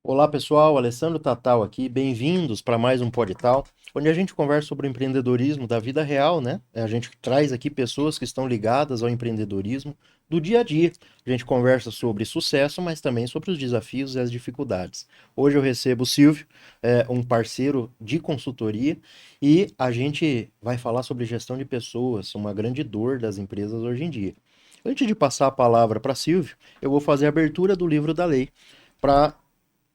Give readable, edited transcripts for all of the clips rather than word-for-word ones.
Olá pessoal, Alessandro Tatal aqui, bem-vindos para mais um Podtal, onde a gente conversa sobre o empreendedorismo da vida real, né? A gente traz aqui pessoas que estão ligadas ao empreendedorismo do dia a dia. A gente conversa sobre sucesso, mas também sobre os desafios e as dificuldades. Hoje eu recebo o Silvio, um parceiro de consultoria, e a gente vai falar sobre gestão de pessoas, uma grande dor das empresas hoje em dia. Antes de passar a palavra para Silvio, eu vou fazer a abertura do livro da lei para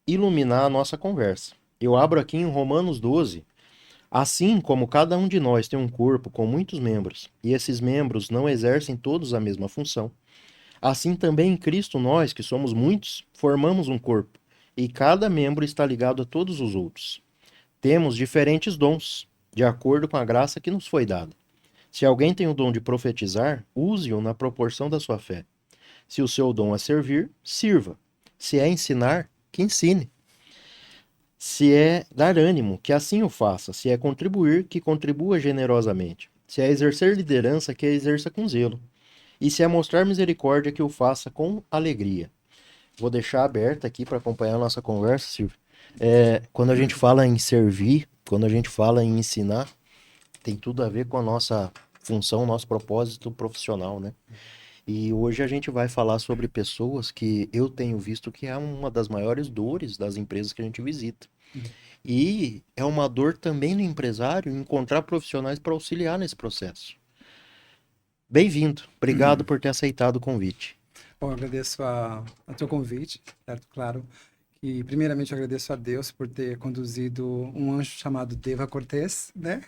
iluminar a nossa conversa. Eu abro aqui em Romanos 12. Assim como cada um de nós tem um corpo com muitos membros, e esses membros não exercem todos a mesma função, assim também em Cristo nós, que somos muitos, formamos um corpo, e cada membro está ligado a todos os outros. Temos diferentes dons, de acordo com a graça que nos foi dada. Se alguém tem o dom de profetizar, use-o na proporção da sua fé. Se o seu dom é servir, sirva. Se é ensinar, que ensine. Se é dar ânimo, que assim o faça. Se é contribuir, que contribua generosamente. Se é exercer liderança, que a exerça com zelo. E se é mostrar misericórdia, que o faça com alegria. Vou deixar aberta aqui para acompanhar a nossa conversa, Silvio. Quando a gente fala em servir, quando a gente fala em ensinar, tem tudo a ver com a nossa função, nosso propósito profissional, né? E hoje a gente vai falar sobre pessoas que eu tenho visto que é uma das maiores dores das empresas que a gente visita. E é uma dor também no empresário encontrar profissionais para auxiliar nesse processo. Bem-vindo. Obrigado por ter aceitado o convite. Bom, eu agradeço a teu convite, certo? Claro. E primeiramente eu agradeço a Deus por ter conduzido um anjo chamado Deva Cortez, né?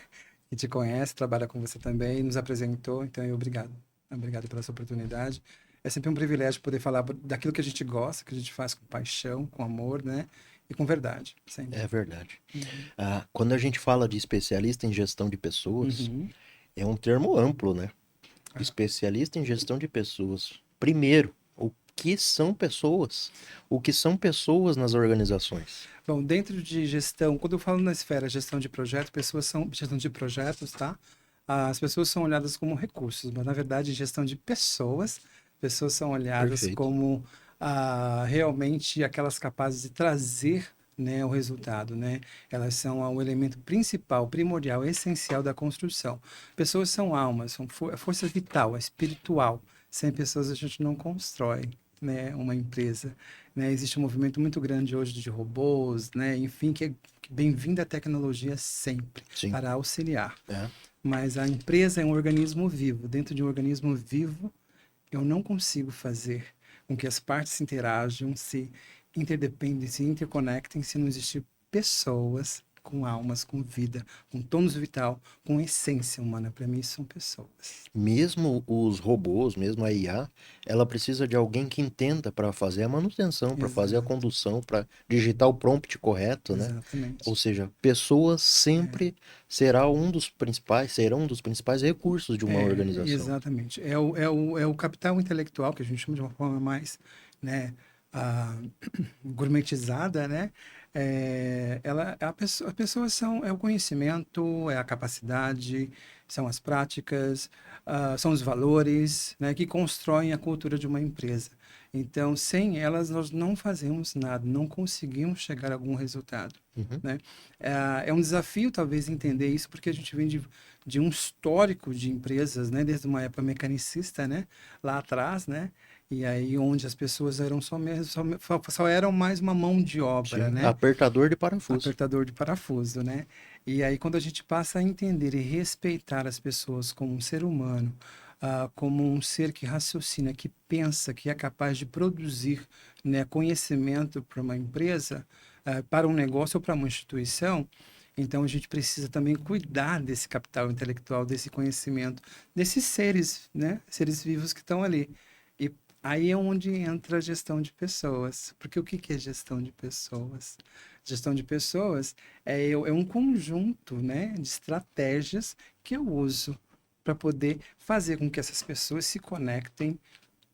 Que te conhece, trabalha com você também, nos apresentou. Então, obrigado. Obrigado pela sua oportunidade. É sempre um privilégio poder falar daquilo que a gente gosta, que a gente faz com paixão, com amor, né? E com verdade, sempre. É verdade. Uhum. Quando a gente fala de especialista em gestão de pessoas, Uhum. é um termo amplo, né? Especialista em gestão de pessoas. Primeiro, o que são pessoas? O que são pessoas nas organizações? Bom, dentro de gestão, quando eu falo na esfera gestão de projetos, pessoas são gestão de projetos, tá? As pessoas são olhadas como recursos, mas na verdade, gestão de pessoas, pessoas são olhadas Perfeito. como realmente aquelas capazes de trazer, né, o resultado, né? Elas são o elemento principal, primordial, essencial da construção. Pessoas são almas, são força vital, é espiritual. Sem pessoas a gente não constrói, né, uma empresa, né? Existe um movimento muito grande hoje de robôs, né? Enfim, que é bem-vinda a tecnologia sempre Sim. para auxiliar. É. Mas a empresa é um organismo vivo. Dentro de um organismo vivo, eu não consigo fazer com que as partes interajam, se interdependem, se interconectem, se não existir pessoas com almas, com vida, com tônus vital, com essência humana. Para mim, são pessoas. Mesmo os robôs, mesmo a IA, ela precisa de alguém que entenda para fazer a manutenção, para fazer a Exato, condução, para digitar o prompt correto, né? Ou exatamente. seja, pessoas sempre serão um dos principais recursos de uma organização. Exatamente. É o capital intelectual, que a gente chama de uma forma mais, né, ah, gourmetizada, né? As pessoas é o conhecimento, é a capacidade, são as práticas, são os valores, né, que constroem a cultura de uma empresa. Então, sem elas, nós não fazemos nada, não conseguimos chegar a algum resultado, Uhum. né? É um desafio, talvez, entender isso, porque a gente vem de um histórico de empresas, né, desde uma época mecanicista, né, lá atrás, né, e aí onde as pessoas eram só eram mais uma mão de obra, Sim, né, apertador de parafuso. apertador de parafuso, né, e aí quando a gente passa a entender e respeitar as pessoas como um ser humano, como um ser que raciocina, que pensa, que é capaz de produzir, né, conhecimento para uma empresa, para um negócio ou para uma instituição, então a gente precisa também cuidar desse capital intelectual, desse conhecimento, desses seres, né, seres vivos que estão ali. E aí é onde entra a gestão de pessoas. Porque o que que é gestão de pessoas? Gestão de pessoas é um conjunto, né, de estratégias que eu uso para poder fazer com que essas pessoas se conectem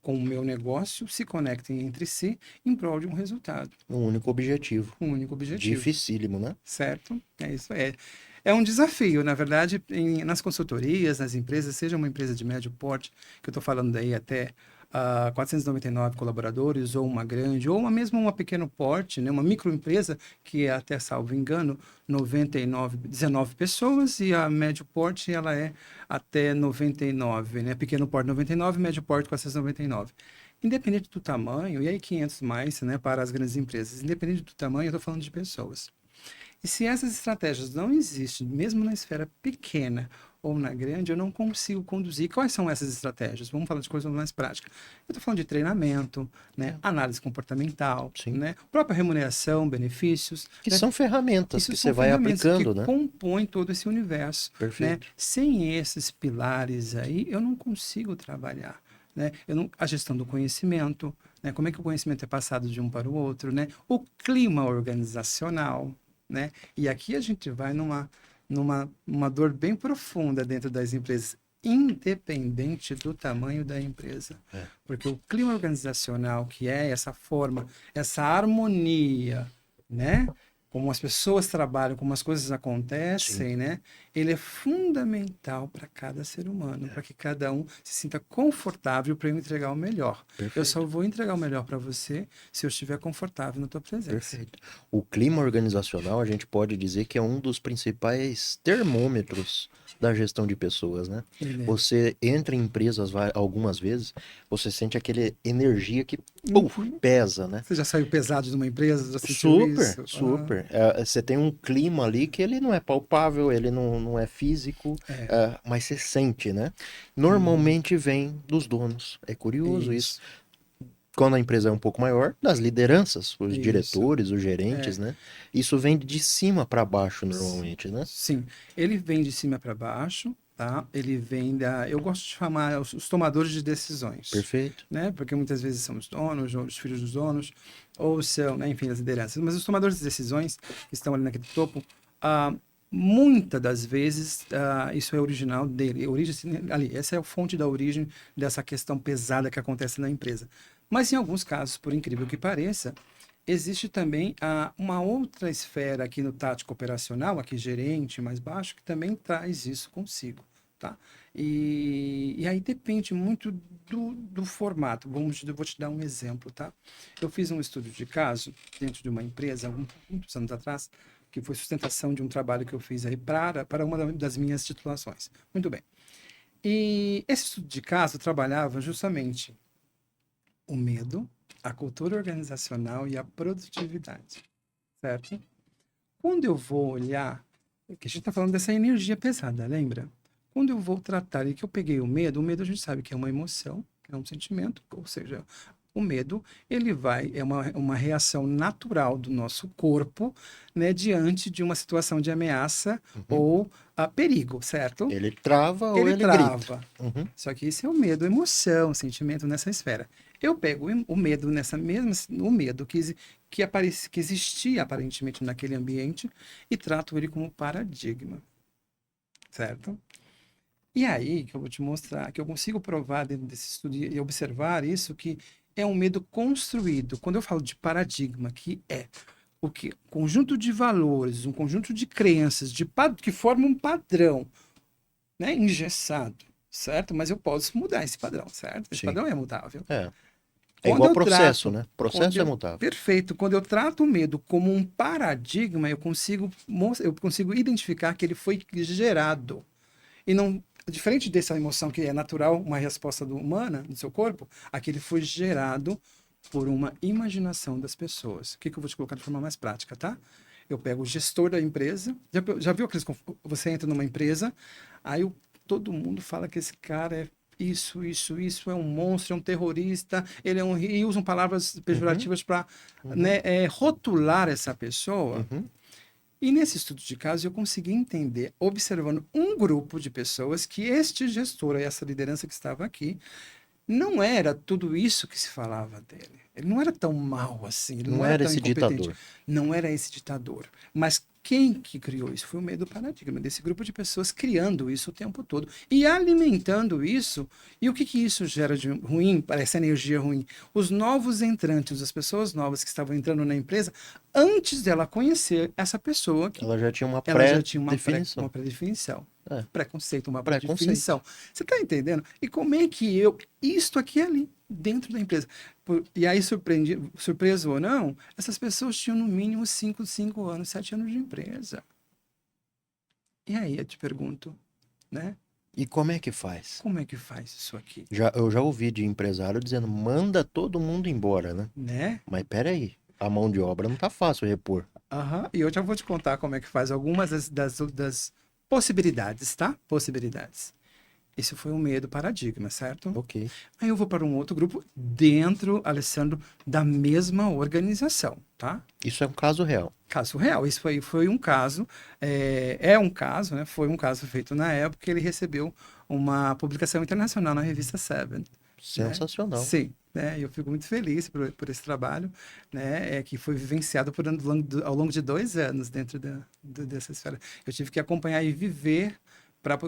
com o meu negócio, se conectem entre si em prol de um resultado, Um único objetivo. um único objetivo, Dificílimo, né? certo? É isso aí. É um desafio, na verdade, nas consultorias, nas empresas, seja uma empresa de médio porte, que eu estou falando daí até 499 colaboradores, ou uma grande, ou mesmo uma pequeno porte, né, uma microempresa, que é até, salvo engano, 19 pessoas, e a médio porte ela é até 99, né? Pequeno porte 99, médio porte 499. Independente do tamanho, e aí 500 mais, né, para as grandes empresas, independente do tamanho, eu estou falando de pessoas. E se essas estratégias não existem, mesmo na esfera pequena ou na grande, eu não consigo conduzir. Quais são essas estratégias? Vamos falar de coisas mais práticas. Eu estou falando de treinamento, né? Análise comportamental, Sim. né? Própria remuneração, benefícios. Que Né? são ferramentas Isso que são você vai ferramentas que aplicando, né? compõem todo esse universo, né? Perfeito. Sem esses pilares aí, eu não consigo trabalhar. Né? A gestão do conhecimento, né? Como é que o conhecimento é passado de um para o outro, né? O clima organizacional, né? E aqui a gente vai numa dor bem profunda dentro das empresas, independente do tamanho da empresa. É. Porque o clima organizacional, que é essa forma, essa harmonia, né? Como as pessoas trabalham, como as coisas Sim. acontecem, né? Ele é fundamental para cada ser humano, para que cada um se sinta confortável para eu entregar o melhor. Eu só Perfeito. vou entregar o melhor para você se eu estiver confortável na tua presença. Perfeito. O clima organizacional, a gente pode dizer que é um dos principais termômetros da gestão de pessoas, né? Ele é. Você entra em empresas algumas vezes, você sente aquele energia que Uhum. pesa, né? Você já saiu pesado de uma empresa? Já sentiu Super, isso? super. Você tem um clima ali que ele não é palpável, ele não é físico, mas você sente, né? Normalmente vem dos donos. É curioso isso. Isso, Quando a empresa é um pouco maior, das lideranças, os isso. diretores, os gerentes, É. né? Isso vem de cima para baixo normalmente, né? Sim, ele vem de cima para baixo, tá? Ele vem da. Eu gosto de chamar os tomadores de decisões, Perfeito. né? Porque muitas vezes são os donos, ou os filhos dos donos, ou são, né, enfim, as lideranças. Mas os tomadores de decisões, que estão ali naquele topo, muitas das vezes isso é original dele. Ali, essa é a fonte da origem dessa questão pesada que acontece na empresa. Mas em alguns casos, por incrível que pareça, existe também uma outra esfera aqui no tático operacional, aqui gerente mais baixo, que também traz isso consigo, tá? E aí depende muito do formato. Eu vou te dar um exemplo, tá? Eu fiz um estudo de caso dentro de uma empresa, muitos anos atrás, que foi sustentação de um trabalho que eu fiz aí para uma das minhas titulações. Muito bem. E esse estudo de caso trabalhava justamente o medo, a cultura organizacional e a produtividade, certo? Quando eu vou olhar, que a gente está falando dessa energia pesada, lembra? Quando eu vou tratar e que eu peguei o medo a gente sabe que é uma emoção, é um sentimento, ou seja, o medo, é uma reação natural do nosso corpo, né, diante de uma situação de ameaça ou perigo, certo? Ele trava ou Ele ele grita. trava. Só que isso é o medo, emoção, sentimento nessa esfera. Eu pego o medo nessa mesma, o medo que existia aparentemente naquele ambiente e trato ele como paradigma, certo? E aí que eu vou te mostrar, que eu consigo provar dentro desse estudo e observar isso, que é um medo construído. Quando eu falo de paradigma, que é o que conjunto de valores, um conjunto de crenças, que formam um padrão, né, engessado, certo? Mas eu posso mudar esse padrão, certo? Esse Sim. padrão é mutável. É. É Quando igual eu processo, trato, né? Processo é mutável. perfeito. Quando eu trato o medo como um paradigma, eu consigo identificar que ele foi gerado. E não, diferente dessa emoção que é natural, uma resposta humana, do seu corpo, aquele foi gerado por uma imaginação das pessoas. O que eu vou te colocar de forma mais prática, tá? Eu pego o gestor da empresa. Já viu aqueles. Você entra numa empresa, aí todo mundo fala que esse cara é isso é um monstro, é um terrorista, ele é e usam palavras pejorativas para né, rotular essa pessoa. E nesse estudo de caso eu consegui entender, observando um grupo de pessoas, que este gestor, essa liderança que estava aqui, não era tudo isso que se falava dele. Ele não era tão mal assim, ele Não não era era tão esse incompetente. ditador. Não era esse ditador. Mas quem que criou isso? Foi o meio do paradigma, desse grupo de pessoas criando isso o tempo todo e alimentando isso. E o que que isso gera de ruim, para essa energia ruim? Os novos entrantes, as pessoas novas que estavam entrando na empresa, antes dela conhecer essa pessoa, Ela já tinha uma ela já tinha pré-definição. uma pré-definição. É, Preconceito, uma preconceito. pré-definição. Você está entendendo? E como é que eu. Isto aqui é ali, dentro da empresa. E aí, surpreso ou não, essas pessoas tinham no mínimo 5 anos, 7 anos de empresa. E aí eu te pergunto, né? E como é que faz? Como é que faz isso aqui? Eu já ouvi de empresário dizendo, manda todo mundo embora, né? Né? Mas peraí, a mão de obra não tá fácil repor. Aham. E eu já vou te contar como é que faz algumas das possibilidades, tá? Possibilidades. Isso foi um medo paradigma, certo? Ok. Aí eu vou para um outro grupo dentro, Alessandro, da mesma organização, tá? Isso é um caso real. Caso real. Isso aí foi um caso, é um caso, né? Foi um caso feito na época que ele recebeu uma publicação internacional na revista Seven, né? Sensacional. Sim, né? Eu fico muito feliz por esse trabalho, né? Que foi vivenciado ao longo de 2 anos dentro dessa esfera. Eu tive que acompanhar e viver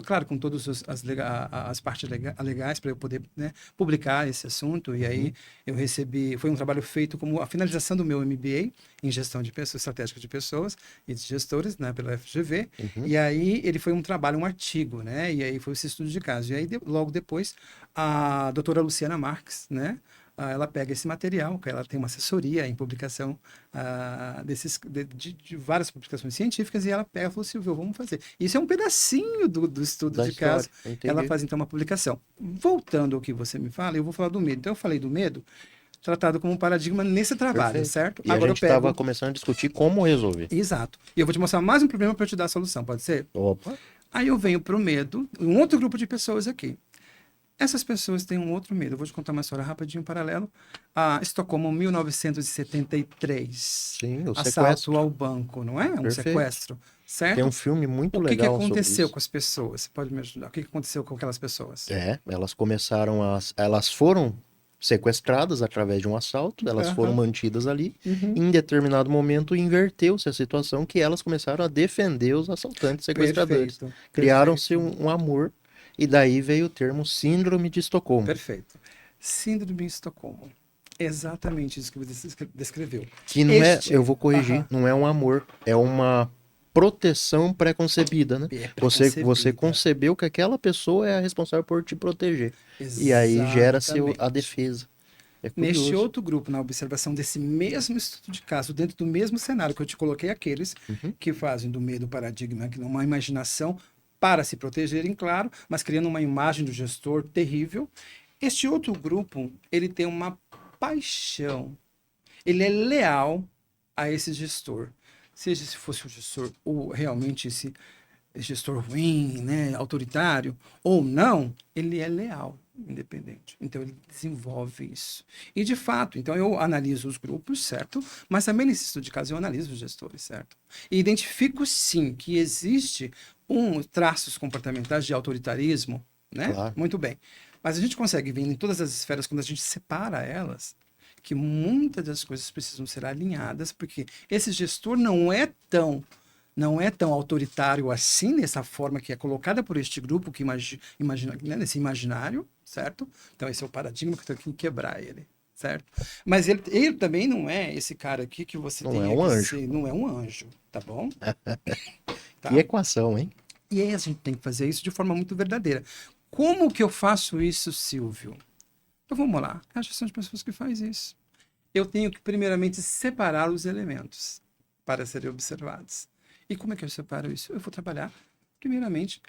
claro, com todas as partes legais para eu poder, né, publicar esse assunto. E aí eu recebi, foi um trabalho feito como a finalização do meu MBA em gestão de pessoas, estratégica de pessoas e de gestores, né, pela FGV. Uhum. E aí ele foi um trabalho, um artigo, né? E aí foi esse estudo de caso. E aí logo depois a doutora Luciana Marques, né? Ela pega esse material, que ela tem uma assessoria em publicação de várias publicações científicas, e ela pega e falou, Silvio, vamos fazer. Isso é um pedacinho do estudo Da de história, caso. Ela entendi. faz, então, uma publicação. Voltando ao que você me fala, eu vou falar do medo. Então, eu falei do medo, tratado como um paradigma nesse trabalho, Perfeito. certo? E a Agora eu gente estava pego... começando a discutir como resolver. Exato. E eu vou te mostrar mais um problema para eu te dar a solução, pode ser? Opa, Aí eu venho para o medo, um outro grupo de pessoas aqui. Essas pessoas têm um outro medo. Eu vou te contar uma história rapidinho, paralelo. Estocolmo, 1973. sim, o Assalto sequestro. ao banco, não é? Um Perfeito. sequestro, Tem um certo? filme muito O que que legal sobre aconteceu isso. com as pessoas? Você pode me ajudar? O que que aconteceu com aquelas pessoas? Elas começaram a. Elas foram sequestradas através de um assalto, elas foram Aham. mantidas ali. Uhum. Em determinado momento, inverteu-se a situação que elas começaram a defender os assaltantes sequestradores. Perfeito, Criaram-se perfeito, um amor, e daí veio o termo Síndrome de Estocolmo. perfeito. Síndrome de Estocolmo. Exatamente isso que você descreveu. Que não é, eu Este, vou corrigir, aham, não é um amor, é uma proteção pré-concebida, né? é Você preconcebida. concebeu que aquela pessoa é a responsável por te proteger. E aí gera-se a Exatamente. defesa. É Neste curioso. outro grupo, na observação desse mesmo estudo de caso, dentro do mesmo cenário que eu te coloquei, aqueles Uhum. que fazem do medo paradigma, que não é uma imaginação para se protegerem, claro, mas criando uma imagem do gestor terrível. Este outro grupo, ele tem uma paixão, ele é leal a esse gestor. Seja se fosse o gestor ou realmente esse gestor ruim, né, autoritário, ou não, ele é leal, independente. Então ele desenvolve isso. E de fato, então eu analiso os grupos, certo? Mas também nesse estudo de caso eu analiso os gestores, certo? E identifico sim que existe traços comportamentais de autoritarismo, né? Claro. Muito bem. Mas a gente consegue ver em todas as esferas, quando a gente separa elas, que muitas das coisas precisam ser alinhadas, porque esse gestor não é tão autoritário assim, nessa forma que é colocada por este grupo, que imagina, né, nesse imaginário, certo? Então, esse é o paradigma que eu tenho que quebrar ele, certo? Mas ele também não é esse cara aqui que você Não é tenha um que anjo. ser, não é um anjo, tá bom? Que Tá? equação, hein? E aí a gente tem que fazer isso de forma muito verdadeira. Como que eu faço isso, Silvio? Então, vamos lá. É a gestão de pessoas que faz isso. Eu tenho que, primeiramente, separar os elementos para serem observados. E como é que eu separo isso? Eu vou trabalhar, primeiramente,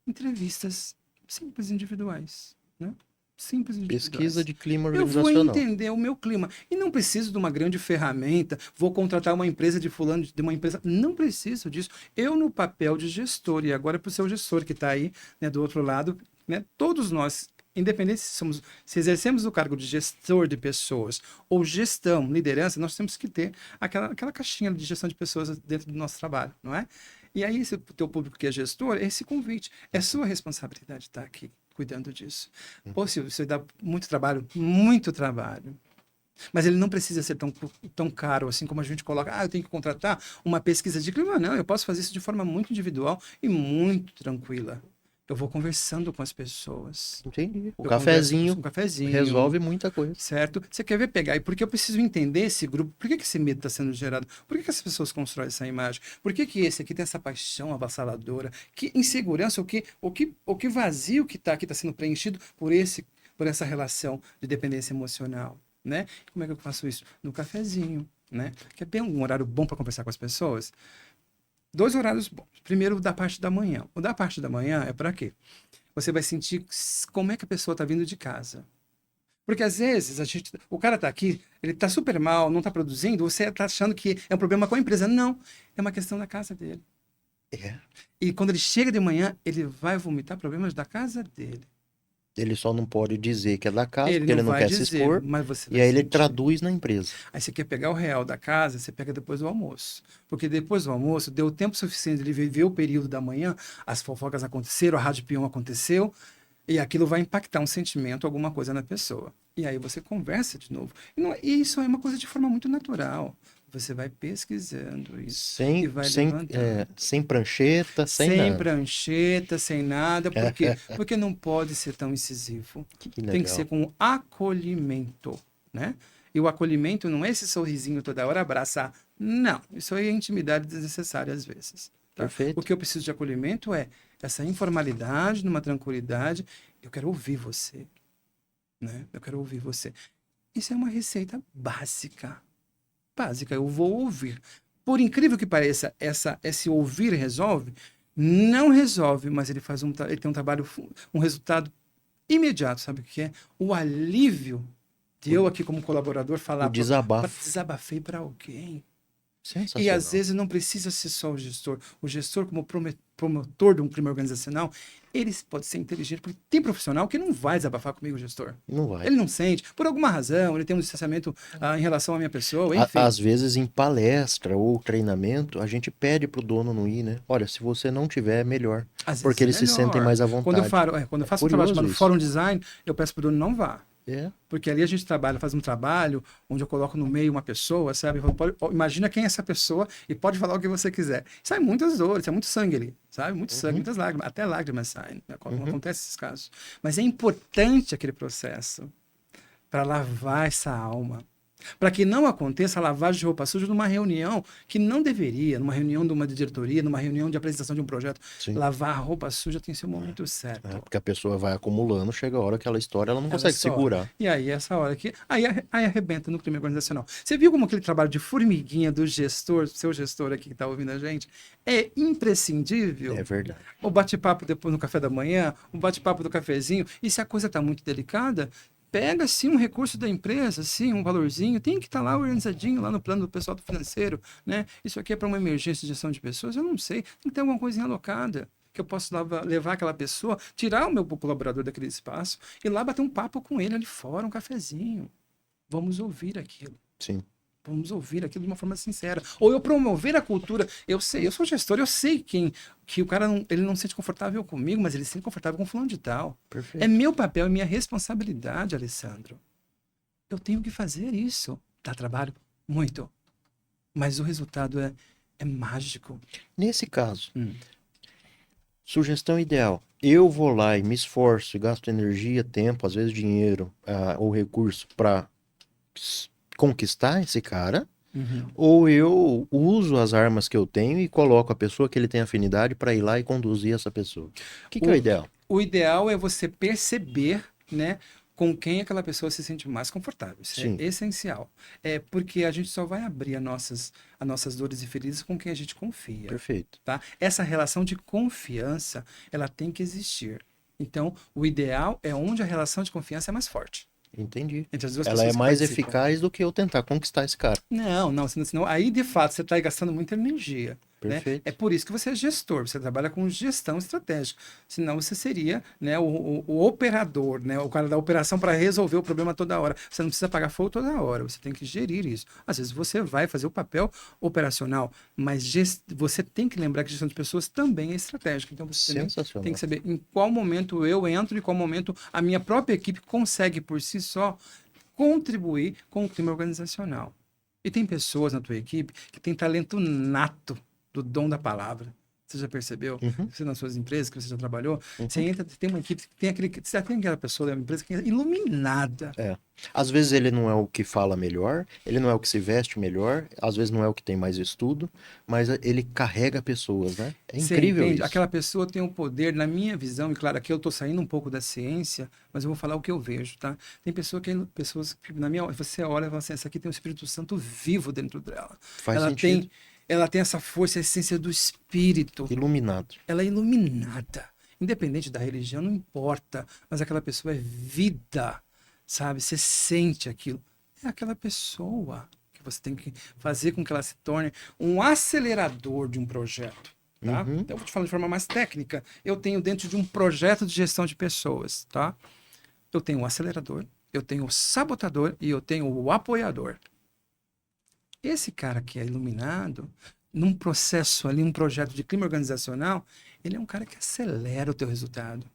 entrevistas simples individuais, né? Simples Pesquisa individuais. de clima Eu vou organizacional. entender o meu clima. E não preciso de uma grande ferramenta, vou contratar uma empresa de fulano, de uma empresa. Não preciso disso. Eu, no papel de gestor, e agora para o seu gestor que está aí, né, do outro lado, né, todos nós, independente se exercemos o cargo de gestor de pessoas ou gestão, liderança, nós temos que ter aquela caixinha de gestão de pessoas dentro do nosso trabalho, não é? E aí, se o teu público que é gestor, é esse convite. É sua responsabilidade estar aqui cuidando disso. Pô, Silvio, você dá muito trabalho, muito trabalho. Mas ele não precisa ser tão caro assim como a gente coloca. Ah, eu tenho que contratar uma pesquisa de clima. Não, eu posso fazer isso de forma muito individual e muito tranquila. Eu vou conversando com as pessoas. Entendi. O Eu converso com cafezinho um cafezinho, resolve muita coisa. certo? Você quer ver pegar? E porque eu preciso entender esse grupo? Por que que esse medo está sendo gerado? Por que que as pessoas constroem essa imagem? Por que que esse aqui tem essa paixão avassaladora? Que insegurança, o que vazio que está sendo preenchido por essa relação de dependência emocional, né? Como é que eu faço isso? No cafezinho, né? Quer ver um horário bom para conversar com as pessoas? Dois horários bons. Primeiro, o da parte da manhã. O da parte da manhã é para quê? Você vai sentir como é que a pessoa está vindo de casa. Porque às vezes o cara está aqui, ele está super mal, não está produzindo, você está achando que é um problema com a empresa. Não, é uma questão da casa dele. É. E quando ele chega de manhã, ele vai vomitar problemas da casa dele. Ele só não pode dizer que é da casa, Ele porque não ele não vai quer se dizer, expor, mas você e vai aí ele sentir. traduz na empresa. Aí você quer pegar o real da casa, você pega depois do almoço. Porque depois do almoço, deu tempo suficiente de ele viver o período da manhã, as fofocas aconteceram, a rádio peão aconteceu, e aquilo vai impactar um sentimento, alguma coisa na pessoa. E aí você conversa de novo. E isso é uma coisa de forma muito natural. Você vai pesquisando isso e vai levantando. Sem prancheta, sem Sem nada. prancheta, sem nada. Por quê? Porque não pode ser tão incisivo. Que Tem que ser legal. com acolhimento, né? E o acolhimento não é esse sorrisinho toda hora, abraçar. Não, isso aí é intimidade desnecessária às vezes. Tá? O Perfeito. que eu preciso de acolhimento é essa informalidade, numa tranquilidade. Eu quero ouvir você, né? Eu quero ouvir você. Isso é uma receita básica. Básica, eu vou ouvir. Por incrível que pareça, esse ouvir resolve? Não resolve, mas ele tem um trabalho, um resultado imediato, sabe o que é? O alívio de eu aqui como colaborador O falar, desabafo. desabafei para alguém. E às Sensacional. vezes não precisa ser só o gestor. O gestor, como promotor de um crime organizacional, ele pode ser inteligente, porque tem profissional que não vai desabafar comigo, gestor. Não vai. Ele não sente, por alguma razão, ele tem um distanciamento em relação à minha pessoa, enfim. Às vezes, em palestra ou treinamento, a gente pede pro dono não ir, né? Olha, se você não tiver, é melhor. Às vezes Porque é eles se sentem melhor. mais à Quando eu, vontade. falo, quando eu faço um trabalho Curioso chamado isso. Fórum Design, eu peço para o dono não vá. É, Porque ali a gente faz um trabalho onde eu coloco no meio uma pessoa, sabe? Eu falo, imagina quem é essa pessoa e pode falar o que você quiser. Sai muitas dores, sai muito sangue ali, sabe? Muito sangue, Uhum. muitas lágrimas, até lágrimas saem. Uhum. Acontece esses casos. Mas é importante aquele processo para lavar essa alma. Para que não aconteça a lavagem de roupa suja numa reunião que não deveria, numa reunião de uma diretoria, numa reunião de apresentação de um projeto. Sim. Lavar a roupa suja tem seu momento certo. Porque a pessoa vai acumulando, chega a hora aquela história, ela não Ela consegue estoura. segurar. E aí, essa hora aqui, aí arrebenta no crime organizacional. Você viu como aquele trabalho de formiguinha do gestor, seu gestor aqui que está ouvindo a gente, é imprescindível? É verdade. O bate-papo depois no café da manhã, o bate-papo do cafezinho. E se a coisa está muito delicada, pega sim um recurso da empresa, sim, um valorzinho, tem que estar lá organizadinho, lá no plano do pessoal do financeiro, né? Isso aqui é para uma emergência de gestão de pessoas, eu não sei, tem que ter alguma coisinha alocada. Que eu posso levar aquela pessoa, tirar o meu colaborador daquele espaço e lá bater um papo com ele ali fora, um cafezinho. Vamos ouvir aquilo. Sim. Vamos ouvir aquilo de uma forma sincera. Ou eu promover a cultura. Eu sei, eu sou gestor, eu sei que o cara ele não se sente confortável comigo, mas ele se sente confortável com fulano de tal. Perfeito. É meu papel, é minha responsabilidade, Alessandro. Eu tenho que fazer isso. Dá trabalho? Muito. Mas o resultado é mágico. Nesse caso, sugestão ideal. Eu vou lá e me esforço e gasto energia, tempo, às vezes dinheiro, ou recurso para conquistar esse cara, ou eu uso as armas que eu tenho e coloco a pessoa que ele tem afinidade para ir lá e conduzir essa pessoa. O que é o ideal? O ideal é você perceber, né, com quem aquela pessoa se sente mais confortável. Isso Sim. é essencial. É porque a gente só vai abrir as nossas dores e feridas com quem a gente confia. Perfeito. Tá? Essa relação de confiança, ela tem que existir. Então, o ideal é onde a relação de confiança é mais forte. Entendi. Entre as duas Ela é pessoas que mais participam. eficaz do que eu tentar conquistar esse cara. Não, senão aí de fato você está gastando muita energia. Né? Perfeito. É por isso que você é gestor, você trabalha com gestão estratégica. Senão você seria, né, o operador, né, o cara da operação para resolver o problema toda hora. Você não precisa pagar fogo toda hora, você tem que gerir isso. Às vezes você vai fazer o papel operacional, mas você tem que lembrar que gestão de pessoas também é estratégica. Então você Sensacional. tem que saber em qual momento eu entro e em qual momento a minha própria equipe consegue por si só contribuir com o clima organizacional. E tem pessoas na tua equipe que têm talento nato do dom da palavra. Você já percebeu? Uhum, Você nas suas empresas que você já trabalhou, você uhum. entra, tem uma equipe que tem você já tem aquela pessoa da empresa que é iluminada. É. Às vezes ele não é o que fala melhor, ele não é o que se veste melhor, às vezes não é o que tem mais estudo, mas ele carrega pessoas, né? É Você incrível entende? isso. Aquela pessoa tem um poder, na minha visão, e claro, aqui eu estou saindo um pouco da ciência, mas eu vou falar o que eu vejo, tá? Tem pessoas que, na minha, você olha e fala assim, essa aqui tem o Espírito Santo vivo dentro dela. Faz Ela sentido. tem, ela tem essa força, a essência do Espírito. Iluminado. Ela é iluminada. Independente da religião, não importa, mas aquela pessoa é vida, sabe? Você sente aquilo. É aquela pessoa que você tem que fazer com que ela se torne um acelerador de um projeto, tá? Uhum. Então, eu vou te falar de forma mais técnica. Eu tenho dentro de um projeto de gestão de pessoas, tá? Eu tenho o acelerador, eu tenho o sabotador e eu tenho o apoiador. Esse cara que é iluminado, num processo ali, um projeto de clima organizacional, ele é um cara que acelera o teu resultado.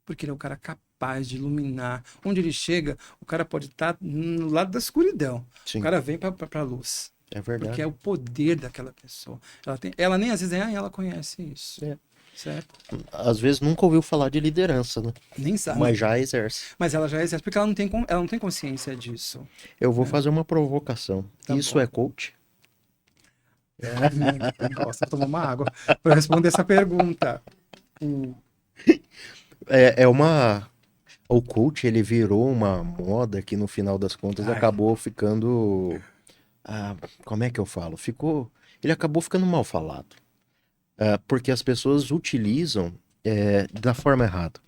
Porque ele é um cara capaz de iluminar. Onde ele chega, o cara pode estar no lado da escuridão. O Sim, cara vem para a luz. é Porque é verdade. o poder daquela pessoa. Ela nem às vezes ela conhece isso. É. Certo? Às vezes nunca ouviu falar de liderança, né? Nem sabe. Mas já exerce. Mas ela já exerce, porque ela não tem consciência disso. Eu vou Né? fazer uma provocação. Tá Isso bom. é coach? Nossa, tomar uma água para responder essa pergunta. Hum. É uma. O coach, ele virou uma moda que no final das contas Ai, acabou ficando. Ah, como é que eu falo? Ele acabou ficando mal falado. Porque as pessoas utilizam da forma errada.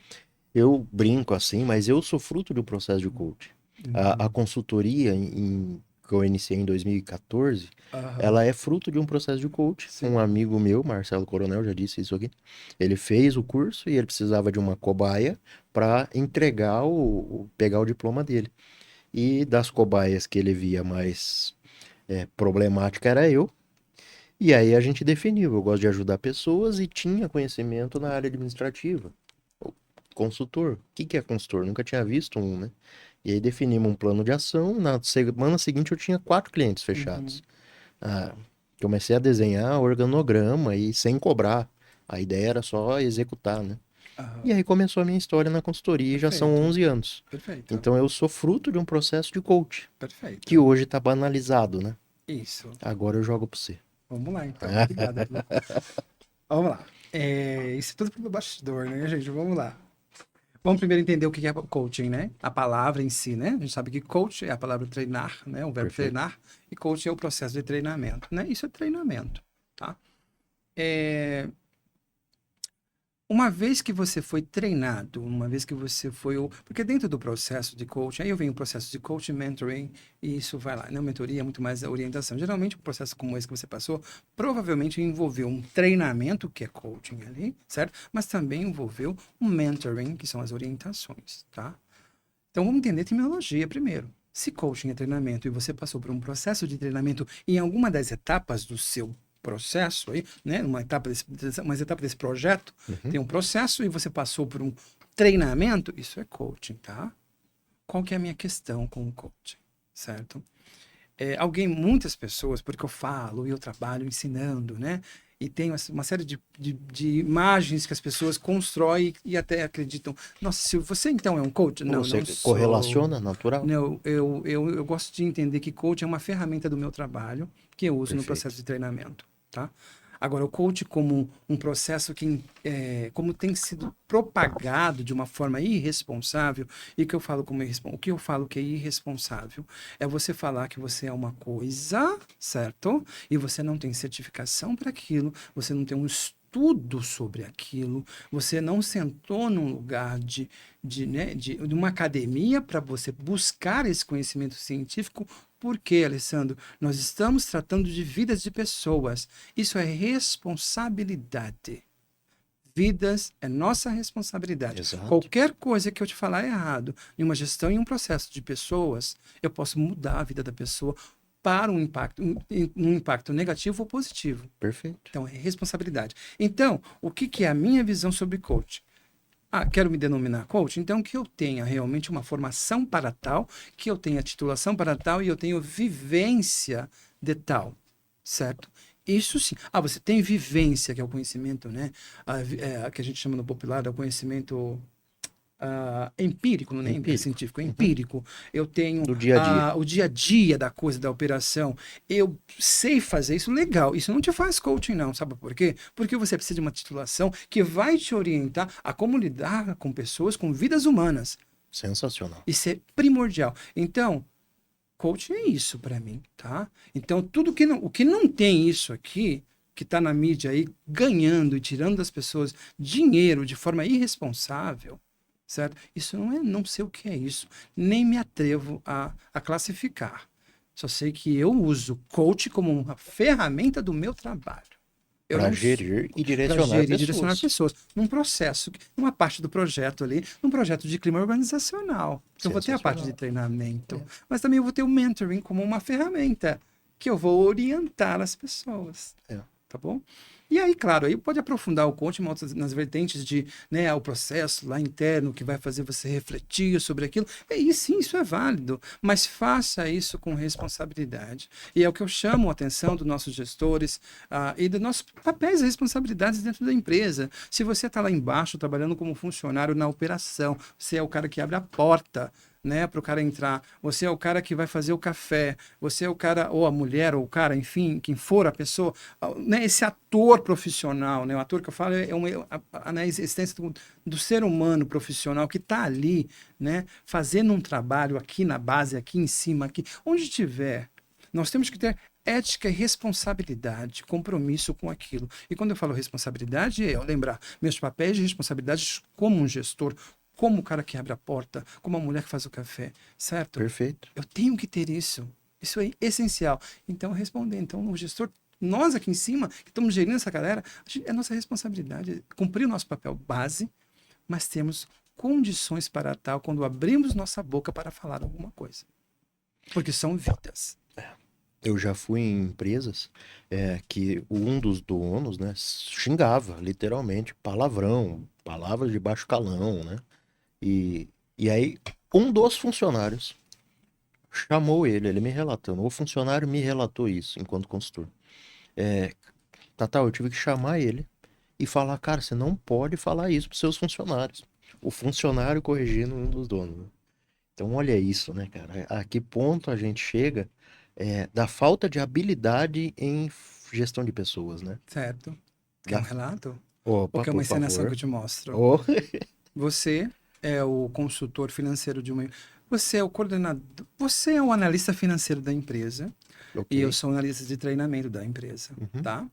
Eu brinco assim, mas eu sou fruto de um processo de coach. A uhum. consultoria que eu iniciei em 2014, Aham. ela é fruto de um processo de coach. Um Sim. amigo meu, Marcelo Coronel, já disse isso aqui. Ele fez o curso e ele precisava de uma cobaia para entregar pegar o diploma dele. E das cobaias que ele via mais problemática era eu. E aí a gente definiu, eu gosto de ajudar pessoas e tinha conhecimento na área administrativa. O Consultor. O que que é consultor? Nunca tinha visto um, né? E aí definimos um plano de ação. Na semana seguinte eu tinha 4 clientes fechados. Uhum. Ah, comecei a desenhar organograma e sem cobrar. A ideia era só executar, né? E Aham. aí começou a minha história na consultoria e já são Perfeito. 11 anos. Perfeito. Então eu sou fruto de um processo de coach, que Perfeito. hoje está banalizado, né? Isso. Agora eu jogo para você. Vamos lá, então. Obrigado. Vamos lá. Isso é tudo pro bastidor, né, gente? Vamos lá. Vamos primeiro entender o que é coaching, né? A palavra em si, né? A gente sabe que coach é a palavra treinar, né? O verbo Perfeito. treinar. E coach é o processo de treinamento, né? Isso é treinamento, tá? É, Uma vez que você foi treinado, uma vez que você foi. Porque dentro do processo de coaching, aí eu venho o processo de coaching, mentoring, e isso vai lá. Não, mentoria é muito mais a orientação. Geralmente, um processo como esse que você passou, provavelmente envolveu um treinamento, que é coaching ali, certo? Mas também envolveu um mentoring, que são as orientações, tá? Então vamos entender a terminologia primeiro. Se coaching é treinamento e você passou por um processo de treinamento em alguma das etapas do seu processo aí, né, uma etapa desse projeto, Uhum. tem um processo e você passou por um treinamento, isso é coaching, tá? Qual que é a minha questão com o coaching, certo? Muitas pessoas, porque eu falo e eu trabalho ensinando, né? E tenho uma série de imagens que as pessoas constroem e até acreditam. Nossa, Silvio, você então é um coach? Não, Você não sou. correlaciona natural? Não, eu gosto de entender que coach é uma ferramenta do meu trabalho que eu uso no processo Perfeito. de treinamento, tá? Agora, o coach como um processo como tem sido propagado de uma forma irresponsável, e que eu falo o que eu falo que é irresponsável é você falar que você é uma coisa, certo? E você não tem certificação para aquilo, você não tem um estudo sobre aquilo, você não sentou num lugar de uma academia para você buscar esse conhecimento científico. Por quê, Alessandro? Nós estamos tratando de vidas de pessoas. Isso é responsabilidade. Vidas é nossa responsabilidade. Exato. Qualquer coisa que eu te falar errado em uma gestão e um processo de pessoas, eu posso mudar a vida da pessoa para um impacto negativo ou positivo. Perfeito. Então, é responsabilidade. Então, o que é a minha visão sobre coaching? Ah, quero me denominar coach? Então que eu tenha realmente uma formação para tal, que eu tenha titulação para tal e eu tenho vivência de tal, certo? Isso sim. Ah, você tem vivência, que é o conhecimento, né? Que a gente chama no popular, é o conhecimento empírico, não é Empírico. científico, é Uhum. empírico. Eu tenho Do dia a dia. o dia a dia da coisa, da operação. Eu sei fazer isso legal. Isso não te faz coaching, não. Sabe por quê? Porque você precisa de uma titulação que vai te orientar a como lidar com pessoas, com vidas humanas. Sensacional. Isso é primordial. Então, coaching é isso para mim, tá? Então, tudo que não, o que não tem isso aqui, que está na mídia aí, ganhando e tirando das pessoas dinheiro de forma irresponsável, certo? Isso não é, não sei o que é isso, nem me atrevo a classificar. Só sei que eu uso coach como uma ferramenta do meu trabalho. Eu Para não gerir e para direcionar gerir e direcionar pessoas. pessoas num processo, numa parte do projeto ali, num projeto de clima organizacional. Eu vou ter a parte de Sensacional. treinamento, É. mas também eu vou ter o mentoring como uma ferramenta que eu vou orientar as pessoas, É. tá bom? E aí, claro, aí pode aprofundar o coaching nas vertentes de, né, o processo lá interno que vai fazer você refletir sobre aquilo. E aí, sim, isso é válido, mas faça isso com responsabilidade. E é o que eu chamo a atenção dos nossos gestores e dos nossos papéis e responsabilidades dentro da empresa. Se você está lá embaixo trabalhando como funcionário na operação, você é o cara que abre a porta, né, para o cara entrar. Você é o cara que vai fazer o café. Você é o cara, ou a mulher, ou o cara, enfim, quem for a pessoa, né, esse ator profissional, né, o ator que eu falo é na existência do ser humano profissional que está ali, né, fazendo um trabalho aqui na base, aqui em cima, aqui, onde estiver. Nós temos que ter ética e responsabilidade, compromisso com aquilo. E quando eu falo responsabilidade, é eu lembrar meus papéis de responsabilidade como um gestor, como o cara que abre a porta, como a mulher que faz o café, certo? Perfeito. Eu tenho que ter isso. Isso é essencial. Então, responder. Então, o gestor, nós aqui em cima, que estamos gerindo essa galera, é nossa responsabilidade cumprir o nosso papel base, mas temos condições para tal quando abrimos nossa boca para falar alguma coisa. Porque são vidas. Eu já fui em empresas que um dos donos, né, xingava, literalmente, palavrão, palavras de baixo calão, né? E aí, um dos funcionários chamou ele me relatando. O funcionário me relatou isso enquanto consultor. É, Tatal, eu tive que chamar ele e falar, cara, você não pode falar isso para seus funcionários. O funcionário corrigindo um dos donos, né? Então, olha isso, né, cara? A que ponto a gente chega da falta de habilidade em gestão de pessoas, né? Certo? Quer um Da... relato? Ou Opa, quer uma por encenação que favor. eu te mostro? Oh, Você é o consultor financeiro de uma. Você é o coordenador. Você é o analista financeiro da empresa. E eu ok. sou analista de treinamento da empresa, Uhum. tá?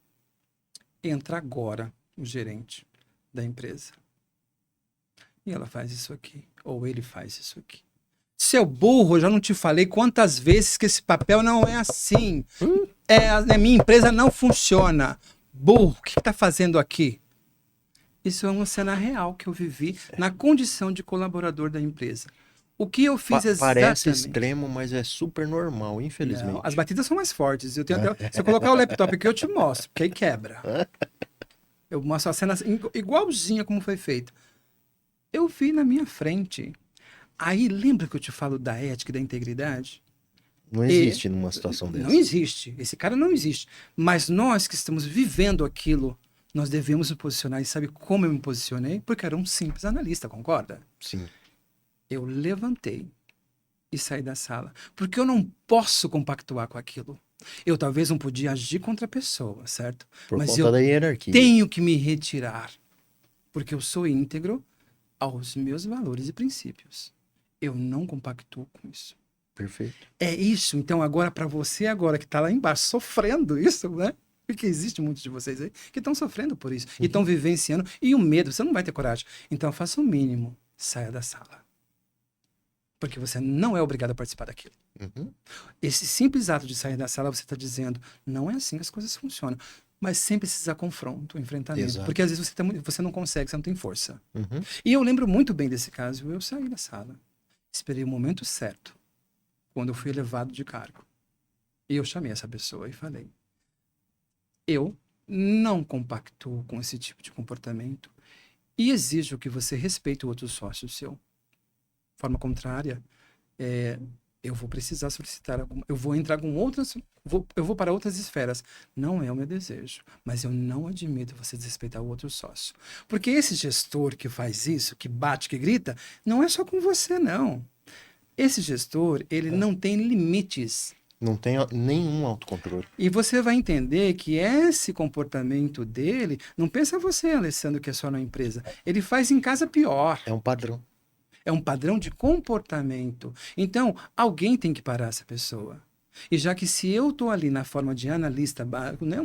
Entra agora o gerente da empresa. E ela faz isso aqui. Ou ele faz isso aqui. Seu burro, eu já não te falei quantas vezes que esse papel não é assim. A minha empresa não funciona. Burro, o que está fazendo aqui? Isso é uma cena real que eu vivi na condição de colaborador da empresa. O que eu fiz Parece exatamente? extremo, mas é super normal, Não, as infelizmente. batidas são mais fortes. Eu tenho até, se eu colocar o laptop aqui, eu te mostro, porque aí quebra. Eu mostro a cena igualzinha como foi feito. Eu vi na minha frente. Aí lembra que eu te falo da ética e da integridade? Não E existe numa situação não dessa. existe. Esse cara não existe. Mas nós que estamos vivendo aquilo, nós devemos nos posicionar. E sabe como eu me posicionei? Porque era um simples analista, concorda? Sim, Eu levantei e saí da sala. Porque eu não posso compactuar com aquilo. Eu talvez não podia agir contra a pessoa, certo? por Mas conta eu da hierarquia. tenho que me retirar. Porque eu sou íntegro aos meus valores e princípios. Eu não compactuo com isso. Perfeito. É isso, então, agora, para você agora que está lá embaixo sofrendo isso, né? Porque existe muitos de vocês aí que estão sofrendo por isso e estão Uhum. vivenciando. E o medo, você não vai ter coragem. Então, faça o mínimo, saia da sala. Porque você não é obrigado a participar daquilo. Uhum. Esse simples ato de sair da sala, você está dizendo, não é assim que as coisas funcionam. Mas sem precisar confronto, enfrentamento. Porque Exato. às vezes você não consegue, você não tem força. Uhum. E eu lembro muito bem desse caso. Eu saí da sala, esperei o momento certo, quando eu fui elevado de cargo. E eu chamei essa pessoa e falei: eu não compactuo com esse tipo de comportamento e exijo que você respeite o outro sócio seu. De forma contrária, é, eu vou precisar solicitar alguma, eu vou entrar com outras, eu vou para outras esferas. Não é o meu desejo, mas eu não admito você desrespeitar o outro sócio. Porque esse gestor que faz isso, que bate, que grita, não é só com você, não. Esse gestor, ele É. não tem limites. Não tem nenhum autocontrole. E você vai entender que esse comportamento dele, não pensa você, Alessandro, que é só na empresa. Ele faz em casa pior. É um padrão. É um padrão de comportamento. Então, alguém tem que parar essa pessoa. E já que se eu estou ali na forma de analista, né,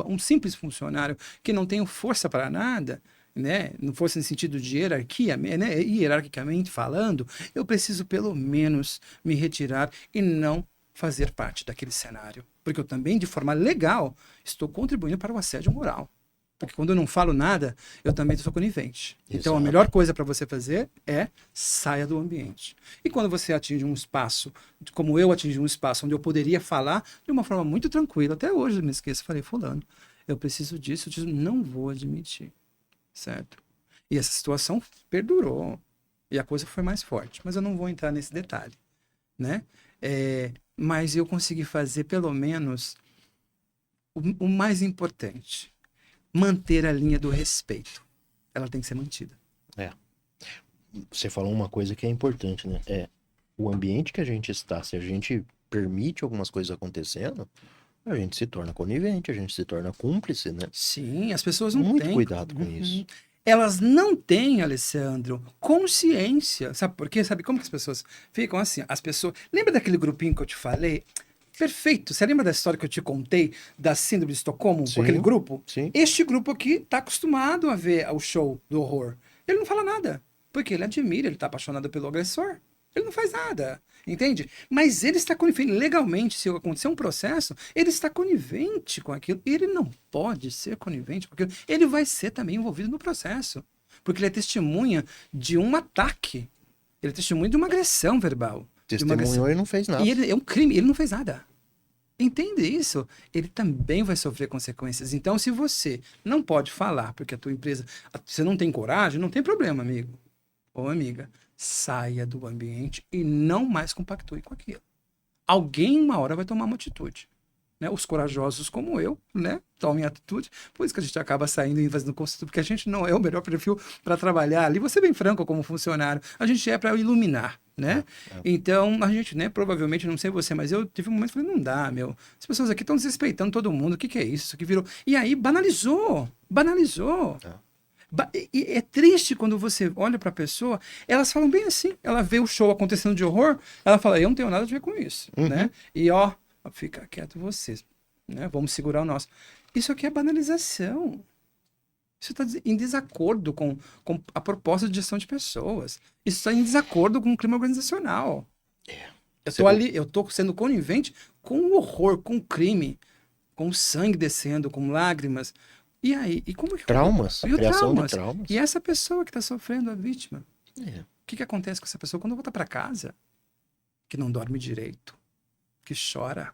um simples funcionário que não tenho força para nada, né, não força no sentido de hierarquia, né, hierarquicamente falando, eu preciso pelo menos me retirar e não fazer parte daquele cenário. Porque eu também, de forma legal, estou contribuindo para o assédio moral. Porque quando eu não falo nada, eu também sou conivente. Então, a Exato. melhor coisa para você fazer é saia do ambiente. E quando você atinge um espaço, como eu atingi um espaço onde eu poderia falar de uma forma muito tranquila, até hoje eu me esqueço, falei, fulano, eu preciso disso, eu não vou admitir, certo? E essa situação perdurou, e a coisa foi mais forte, mas eu não vou entrar nesse detalhe, né? Mas eu consegui fazer pelo menos o mais importante, manter a linha do respeito. Ela tem que ser mantida. É. Você falou uma coisa que é importante, né? É o ambiente que a gente está, se a gente permite algumas coisas acontecendo, a gente se torna conivente, a gente se torna cúmplice, né? Sim, as pessoas não Muito têm. cuidado com isso. Elas não têm, Alessandro, consciência. Sabe por quê? Sabe como que as pessoas ficam assim? As pessoas. Lembra daquele grupinho que eu te falei? Perfeito. Você lembra da história que eu te contei da Síndrome de Estocolmo, com aquele Sim, grupo? sim. Este grupo aqui está acostumado a ver o show do horror. Ele não fala nada, porque ele admira, ele está apaixonado pelo agressor. Ele não faz nada, entende? Mas ele está conivente legalmente. Se acontecer um processo, ele está conivente com aquilo. Ele não pode ser conivente com aquilo. Ele vai ser também envolvido no processo, porque ele é testemunha de um ataque. Ele é testemunha de uma agressão verbal. De uma agressão. Testemunhou e não fez nada. E ele é um crime, ele não fez nada. Entende isso? Ele também vai sofrer consequências. Então, se você não pode falar porque a tua empresa, você não tem coragem, não tem problema, amigo ou amiga. Saia do ambiente e não mais compactue com aquilo. Alguém uma hora vai tomar uma atitude. Né? Os corajosos como eu, né, tomem atitude. Por isso que a gente acaba saindo e fazendo consulta, porque a gente não é o melhor perfil para trabalhar ali. Vou ser bem franco como funcionário. A gente é para iluminar, né? Então, a gente, né, provavelmente, não sei você, mas eu tive um momento que falei, não dá, meu. As pessoas aqui estão desrespeitando todo mundo. O que é isso? Isso aqui virou... E aí, banalizou. Banalizou. E é triste quando você olha para a pessoa, elas falam bem assim. Ela vê o show acontecendo de horror, ela fala, eu não tenho nada a ver com isso, né? E ó, fica quieto vocês, né? Vamos segurar o nosso. Isso aqui é banalização. Isso está em desacordo com a proposta de gestão de pessoas. Isso está em desacordo com o clima organizacional. Eu estou ali, eu estou sendo conivente com o horror, com o crime, com o sangue descendo, com lágrimas. E aí? E como que Traumas, e o criação de traumas. E essa pessoa que está sofrendo, a vítima, É. o que acontece com essa pessoa quando volta para casa? Que não dorme direito, que chora,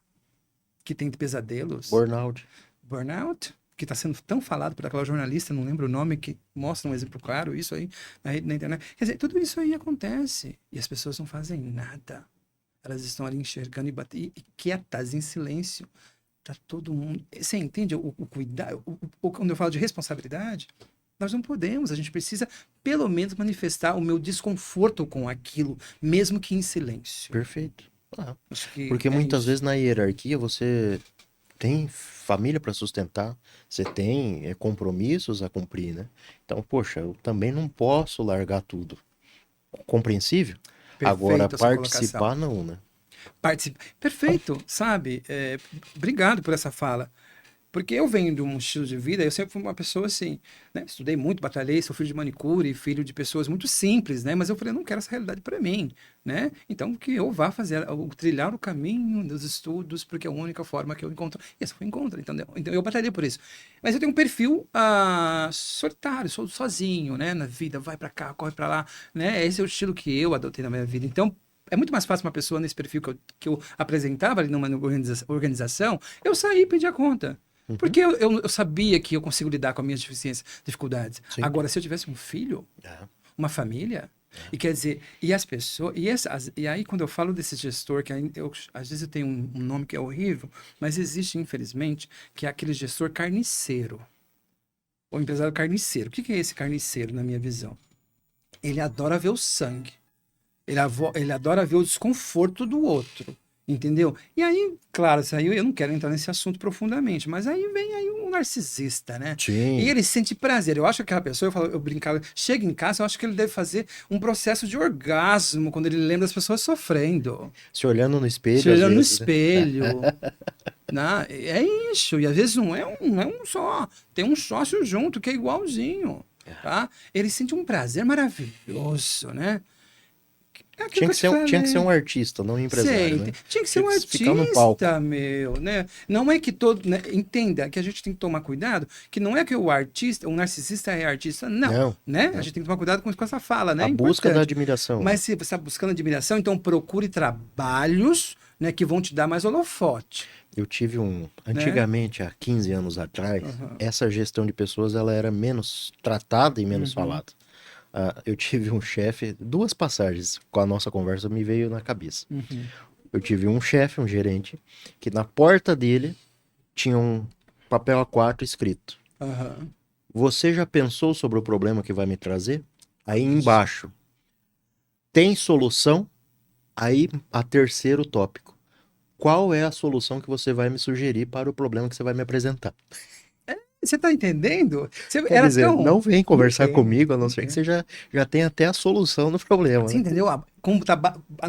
que tem pesadelos. Burnout. Burnout, que está sendo tão falado por aquela jornalista, não lembro o nome, que mostra um exemplo claro, isso aí na internet. Quer dizer, tudo isso aí acontece e as pessoas não fazem nada. Elas estão ali enxergando e quietas, em silêncio. Tá todo mundo. Você entende o cuidado? Quando eu falo de responsabilidade, nós não podemos. A gente precisa, pelo menos, manifestar o meu desconforto com aquilo, mesmo que em silêncio. Perfeito. Porque muitas vezes na hierarquia você tem família para sustentar, você tem compromissos a cumprir, né? Então, poxa, eu também não posso largar tudo. Compreensível? Agora, participar não, né? Perfeito, sabe? Obrigado por essa fala. Porque eu venho de um estilo de vida, eu sempre fui uma pessoa assim, né? Estudei muito, batalhei, sou filho de manicure, filho de pessoas muito simples, né? Mas eu falei, não quero essa realidade para mim, né? Então, que eu vá trilhar o caminho dos estudos, porque é a única forma que eu encontro. E essa foi o encontro, então eu batalhei por isso. Mas eu tenho um perfil solitário, sou sozinho, né? Na vida, vai para cá, corre para lá, né? Esse é o estilo que eu adotei na minha vida. Então, é muito mais fácil uma pessoa nesse perfil que eu apresentava ali numa organização, eu sair e pedir a conta. Uhum. Porque eu sabia que eu consigo lidar com as minhas dificuldades. Sim. Agora, se eu tivesse um filho, É, uma família, é. e quer dizer, e as pessoas, e aí quando eu falo desse gestor, às vezes eu tenho um nome que é horrível, mas existe, infelizmente, que é aquele gestor carniceiro, ou empresário carniceiro. O que que é esse carniceiro, na minha visão? Ele adora ver o sangue. Ele adora ver o desconforto do outro. Entendeu? E aí, claro, isso aí eu não quero entrar nesse assunto profundamente, mas aí vem aí um narcisista, né? E Sim. ele sente prazer. Eu acho que aquela pessoa, eu brincava, chega em casa, eu acho que ele deve fazer um processo de orgasmo quando ele lembra das pessoas sofrendo. Se olhando no Se espelho, às olhando no vezes, né? espelho. Né? É isso. E às vezes não é um só. Tem um sócio junto que é igualzinho. Tá? Ele sente um prazer maravilhoso, né? É aquilo que eu te Tinha que ser um falei. artista, não um empresário, Sei, né? tinha que ser Tinha um que ficar no palco. artista, meu, né? Não é que todo, né? Entenda que a gente tem que tomar cuidado, que não é que o artista, o narcisista é artista, não, Não, né? A não. gente tem que tomar cuidado com essa fala, né? A É busca da importante. admiração, né? Mas se você está buscando admiração, então procure trabalhos, né, que vão te dar mais holofote, Eu tive né? antigamente, há 15 anos atrás, Aham. essa gestão de pessoas ela era menos tratada e menos Uhum. falada. Eu tive um chefe, duas passagens com a nossa conversa me veio na cabeça. Uhum. Eu tive um chefe, um gerente, que na porta dele tinha um papel A4 escrito: Aham. Você já pensou sobre o problema que vai me trazer? Aí Ixi. embaixo, tem solução? Aí a terceiro tópico: Qual é a solução que você vai me sugerir para o problema que você vai me apresentar? Você está entendendo? Quer Era dizer, tão. não vem Não conversar vem, comigo, a não não ser que vem. você já tenha até a solução do problema, Você né? entendeu? Como tá,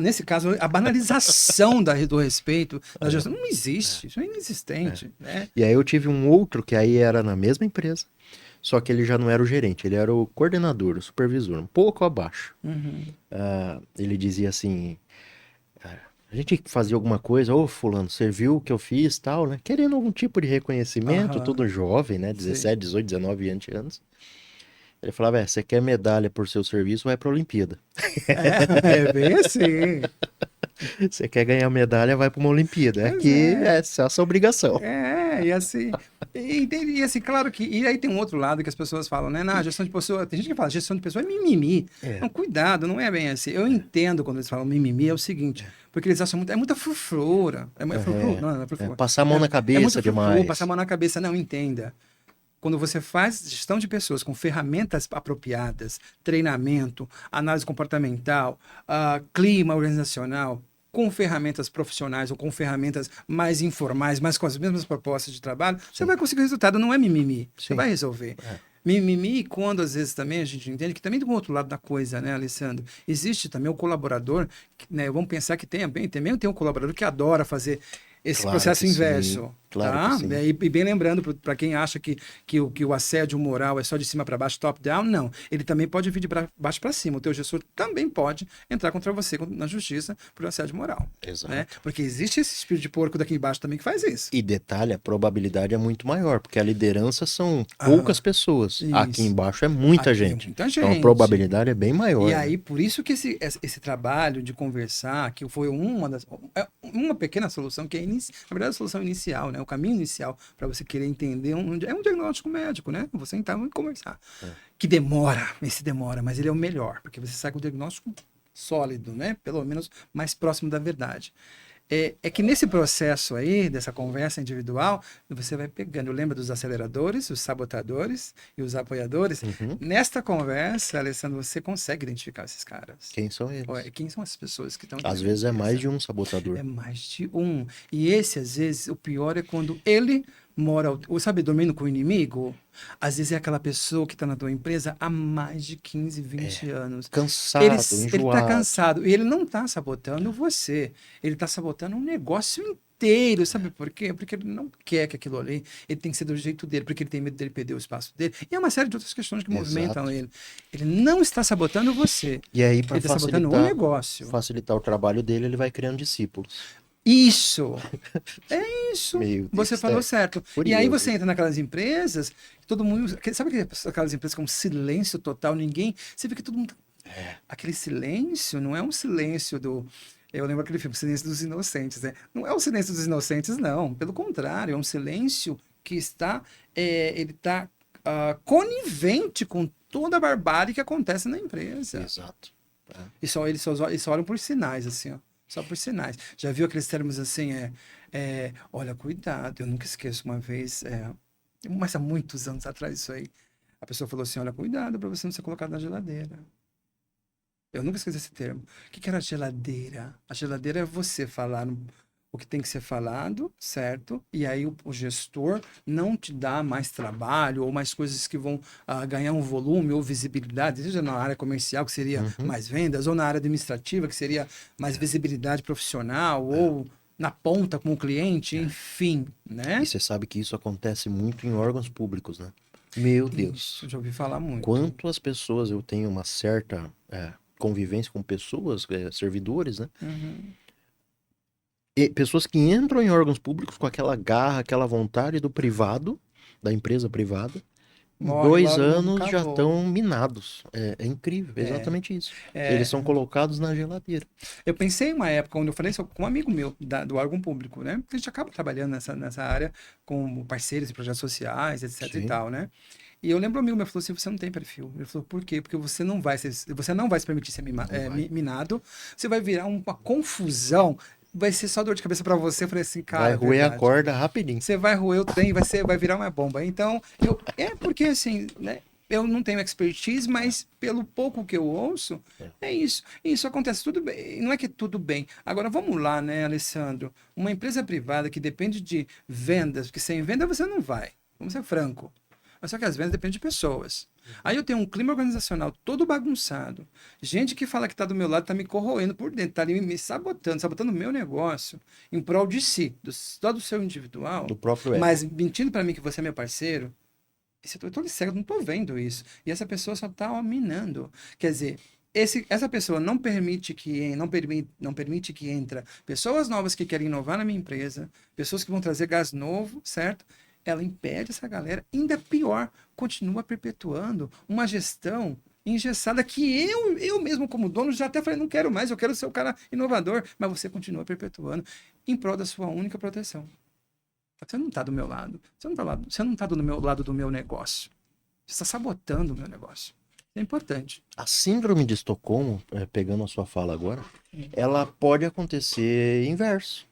nesse caso, a banalização do respeito, da É, gestão, não existe. Isso é é. inexistente, né? E aí eu tive um outro que aí era na mesma empresa, só que ele já não era o gerente, ele era o coordenador, o supervisor, um pouco abaixo. Uhum. Ele dizia assim: a gente fazia alguma coisa, ô fulano, você viu o que eu fiz, tal, né? Querendo algum tipo de reconhecimento, Aham. tudo jovem, né? Sei. 17, 18, 19, 20 anos. Ele falava: você quer medalha por seu serviço, vai pra Olimpíada. É, é bem assim. Você quer ganhar medalha, vai pra uma Olimpíada. Pois Aqui é é. essa a sua obrigação. E assim. E assim, claro que. E aí tem um outro lado que as pessoas falam, né? Na gestão de pessoa. Tem gente que fala, gestão de pessoa é mimimi. É, Não, cuidado, não é bem assim. Eu entendo quando eles falam mimimi, é o seguinte, porque eles acham muito. É muita frufrura. É frufru? é, Não, não é frufru. passar a mão na É muito cabeça frufru, passar a demais. mão na cabeça. Não, entenda. Quando você faz gestão de pessoas com ferramentas apropriadas, treinamento, análise comportamental, clima organizacional, com ferramentas profissionais ou com ferramentas mais informais, mas com as mesmas propostas de trabalho, você Sim, vai conseguir resultado. Não é mimimi. Você sim. vai resolver. É, Mimimi, quando às vezes também a gente entende que também tem um outro lado da coisa, né, Alessandro? Existe também o colaborador, né, vamos pensar que também tem um colaborador que adora fazer esse claro processo que sim. inverso, Claro que tá? sim. E bem lembrando, para quem acha que o assédio moral é só de cima para baixo, top-down, não. Ele também pode vir de baixo para cima. O teu gestor também pode entrar contra você na justiça por assédio moral, né? Exato. Porque existe esse espírito de porco daqui embaixo também que faz isso. E detalhe, a probabilidade é muito maior, porque a liderança são poucas Ah, pessoas. Aqui isso. embaixo é muita Aqui é gente. muita Então a gente. probabilidade é bem E maior, né? aí, por isso que esse trabalho de conversar, que foi uma pequena solução, que na verdade, a solução inicial, né? O caminho inicial para você querer entender é um diagnóstico médico, né? Você sentar e conversar. É. Que esse demora, mas ele é o melhor, porque você sai com o diagnóstico sólido, né? Pelo menos mais próximo da verdade. É que nesse processo aí, dessa conversa individual, você vai pegando, lembra dos aceleradores, os sabotadores e os apoiadores? Uhum. Nesta conversa, Alessandro, você consegue identificar esses caras. Quem são eles? Quem são as pessoas que estão aqui na Às minha vezes é mais empresa? de um sabotador. É mais de um. E esse, às vezes, o pior é quando ele mora, ou sabe, dormindo com o inimigo. Às vezes é aquela pessoa que está na tua empresa há mais de 15, É. 20 anos. Cansado, Ele está enjoado. cansado. E ele não está sabotando você. Ele está sabotando um negócio inteiro. Sabe por quê? Porque ele não quer que aquilo ali, ele tem que ser do jeito dele, porque ele tem medo dele perder o espaço dele. E é uma série de outras questões que movimentam Exato. ele. Ele não está sabotando você. E aí, Ele para está sabotando o facilitar, negócio. facilitar o trabalho dele, ele vai criando discípulos. Isso! É isso. Meu Você Deus, falou é certo. E aí curioso você isso. entra naquelas empresas, todo mundo. Sabe aquelas empresas com silêncio total, ninguém. Você vê que todo mundo. Aquele silêncio não é um silêncio do. Eu lembro aquele filme, Silêncio dos Inocentes, né? Não é o silêncio dos inocentes, não. Pelo contrário, é um silêncio que ele está conivente com toda a barbárie que acontece na empresa. Exato. É. Eles só olham por sinais, assim, ó. Só por sinais. Já viu aqueles termos assim, olha, cuidado. Eu nunca esqueço uma vez, mas há muitos anos atrás isso aí. A pessoa falou assim, olha, cuidado para você não ser colocado na geladeira. Eu nunca esqueci esse termo. O que que era geladeira? A geladeira é você falar o que tem que ser falado, certo? E aí o gestor não te dá mais trabalho ou mais coisas que vão ganhar um volume ou visibilidade, seja na área comercial, que seria Uhum. mais vendas, ou na área administrativa, que seria mais visibilidade profissional, ou na ponta com o cliente, enfim, E né? você sabe que isso acontece muito em órgãos públicos, né? Meu Isso, Deus. eu já ouvi falar muito. Quanto as pessoas, eu tenho uma certa convivência com pessoas, servidores, né? Uhum. E pessoas que entram em órgãos públicos com aquela garra, aquela vontade do privado, da empresa privada, em Morre 2 anos nunca já voa. estão minados. É incrível, é É, exatamente isso. Eles é, são colocados na geladeira. Eu pensei uma época, quando eu falei isso com um amigo meu do órgão público, né? A gente acaba trabalhando nessa área com parceiros e projetos sociais, etc e Sim, tal, né? E eu lembro um amigo meu falou assim, você não tem perfil. Ele falou, por quê? Porque você não vai se permitir ser não vai. minado, você vai virar uma confusão, vai ser só dor de cabeça para você. Eu falei assim, Vai cara, é roer a verdade. corda rapidinho. Você vai roer o trem, vai virar uma bomba. Então, porque assim, né? Eu não tenho expertise, mas pelo pouco que eu ouço, É. é isso. Isso acontece tudo bem. Não é que tudo bem. Agora, vamos lá, né, Alessandro? Uma empresa privada que depende de vendas, porque sem venda você não vai. Vamos ser franco. Mas só que as vendas dependem de pessoas. Aí eu tenho um clima organizacional todo bagunçado. Gente que fala que está do meu lado, está me corroendo por dentro, está ali me sabotando o meu negócio, em prol de si, só do seu individual, Do próprio ego. mas mentindo para mim que você é meu parceiro. Eu tô cego, não tô vendo isso. E essa pessoa só tá minando. Quer dizer, essa pessoa não permite que entra pessoas novas que querem inovar na minha empresa, pessoas que vão trazer gás novo, certo? Ela impede essa galera, ainda pior, continua perpetuando uma gestão engessada que eu mesmo como dono já até falei, não quero mais, eu quero ser o cara inovador, mas você continua perpetuando em prol da sua única proteção. Você não está do meu lado. Você não tá do meu lado do meu negócio. Você está sabotando o meu negócio. É importante. A síndrome de Estocolmo, pegando a sua fala agora, ela pode acontecer inverso.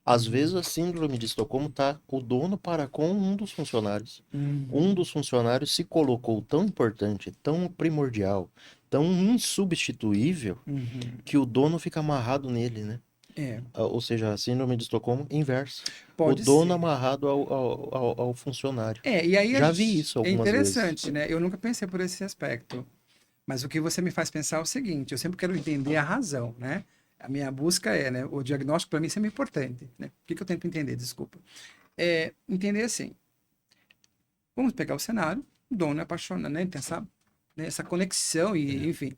Às vezes a síndrome de Estocolmo tá o dono para com um dos funcionários. Um Uhum, dos funcionários se colocou tão importante, tão primordial, tão insubstituível, uhum. que o dono fica amarrado nele, né? É, Ou seja, a síndrome de Estocolmo inversa. O pode dono ser. amarrado ao funcionário. E aí Já vi isso é algumas vezes. interessante, né? Eu nunca pensei por esse aspecto. Mas o que você me faz pensar é o seguinte: eu sempre quero entender a razão, né? A minha busca né? O diagnóstico para mim sempre é importante, né? O que eu tento entender? Desculpa. Entender assim. Vamos pegar o cenário. O dono é apaixonado, né? Tem essa conexão e, enfim.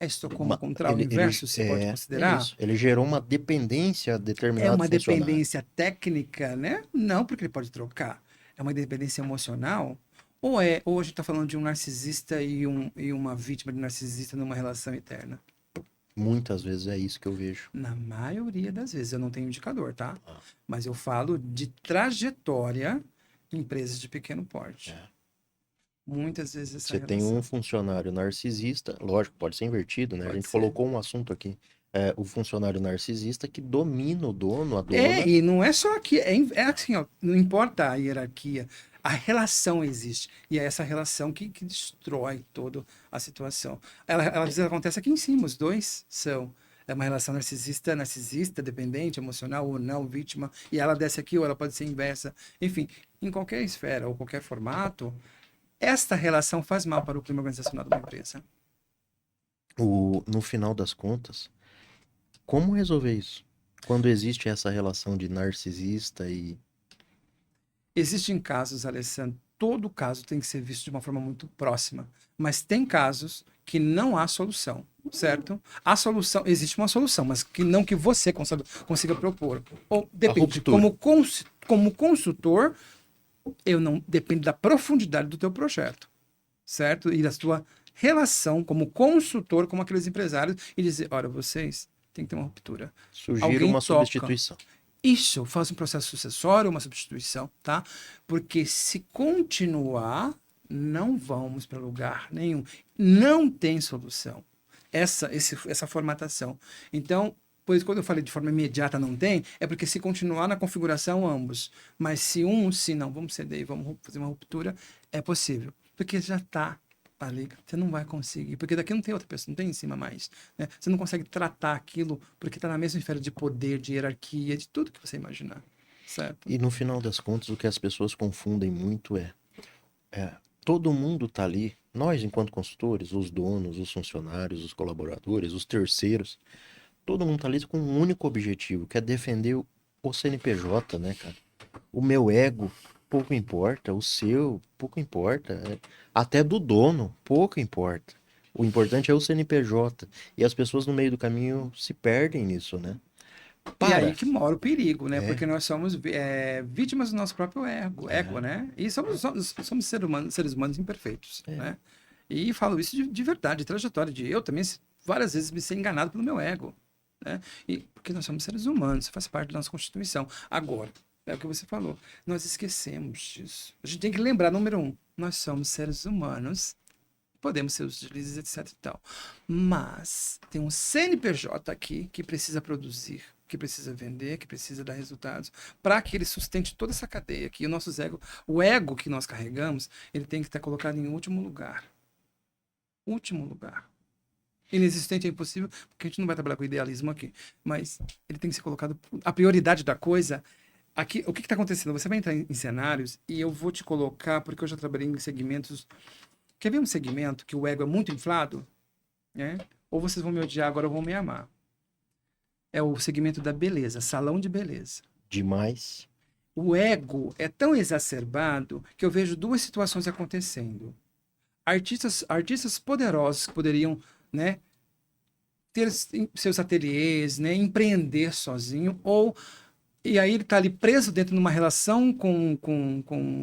É Estocolmo Uma- contra o ele inverso, se pode é considerar? isso. Ele gerou uma dependência a É determinado uma funcionário. dependência técnica, né? Não, porque ele pode trocar. É uma dependência emocional? Ou a gente está falando de um narcisista e uma vítima de narcisista numa relação eterna? Muitas vezes é isso que eu vejo. Na maioria das vezes, eu não tenho indicador, tá? Ah, Mas eu falo de trajetória em empresas de pequeno porte. é. Muitas vezes essa Você tem um relação. funcionário narcisista, lógico, pode ser invertido, né? A Pode gente ser. colocou um assunto aqui. O funcionário narcisista que domina o dono, a dona. E não é só aqui, é assim, ó, não importa a hierarquia, a relação existe. E é essa relação que destrói toda a situação. Ela às vezes acontece aqui em cima, os dois são. É uma relação narcisista, dependente, emocional ou não, vítima, e ela desce aqui, ou ela pode ser inversa. Enfim, em qualquer esfera ou qualquer formato, esta relação faz mal para o clima organizacional de uma empresa. No final das contas, como resolver isso? Quando existe essa relação de narcisista e. Existem casos, Alessandro, todo caso tem que ser visto de uma forma muito próxima, mas tem casos que não há solução, certo? A solução, existe uma solução, mas que não que você consiga propor. Ou A depende, ruptura. como consultor, eu não depende da profundidade do teu projeto, certo? E da sua relação como consultor com aqueles empresários e dizer, olha, vocês têm que ter uma ruptura. Sugiro Alguém uma toca. substituição. Isso faz um processo sucessório, uma substituição, tá? Porque se continuar, não vamos para lugar nenhum. Não tem solução. Essa formatação. Então, pois quando eu falei de forma imediata não tem, é porque se continuar na configuração, ambos. Mas se não, vamos ceder e vamos fazer uma ruptura, é possível. Porque já está ali, você não vai conseguir, porque daqui não tem outra pessoa, não tem em cima mais, né? Você não consegue tratar aquilo porque está na mesma esfera de poder, de hierarquia, de tudo que você imaginar, certo? E no final das contas, o que as pessoas confundem muito é todo mundo tá ali, nós enquanto consultores, os donos, os funcionários, os colaboradores, os terceiros, todo mundo tá ali com um único objetivo, que é defender o CNPJ, né, cara? O meu ego, pouco importa. O seu, pouco importa. Até do dono, pouco importa. O importante é o CNPJ. E as pessoas no meio do caminho se perdem nisso, né? E aí Para. que mora o perigo, né? É, Porque nós somos vítimas do nosso próprio ego, é, né? E somos seres humanos imperfeitos, é. né? E falo isso de verdade, de trajetória, de eu também várias vezes me ser enganado pelo meu ego, né? E porque nós somos seres humanos, isso faz parte da nossa constituição. Agora, é o que você falou, nós esquecemos disso. A gente tem que lembrar, número um, nós somos seres humanos, podemos ser os deslizes, etc e tal. Mas tem um CNPJ aqui que precisa produzir, que precisa vender, que precisa dar resultados, para que ele sustente toda essa cadeia aqui. O ego que nós carregamos, ele tem que estar colocado em último lugar. Último lugar. Inexistente é impossível, porque a gente não vai trabalhar com idealismo aqui. Mas ele tem que ser colocado. A prioridade da coisa. Aqui, o que está acontecendo? Você vai entrar em cenários e eu vou te colocar, porque eu já trabalhei em segmentos. Quer ver um segmento que o ego é muito inflado? Né? Ou vocês vão me odiar, agora ou vão me amar. É o segmento da beleza, salão de beleza. Demais. O ego é tão exacerbado que eu vejo duas situações acontecendo. Artistas poderosos que poderiam, né, ter seus ateliês, né, empreender sozinho, ou e aí ele está ali preso dentro de uma relação com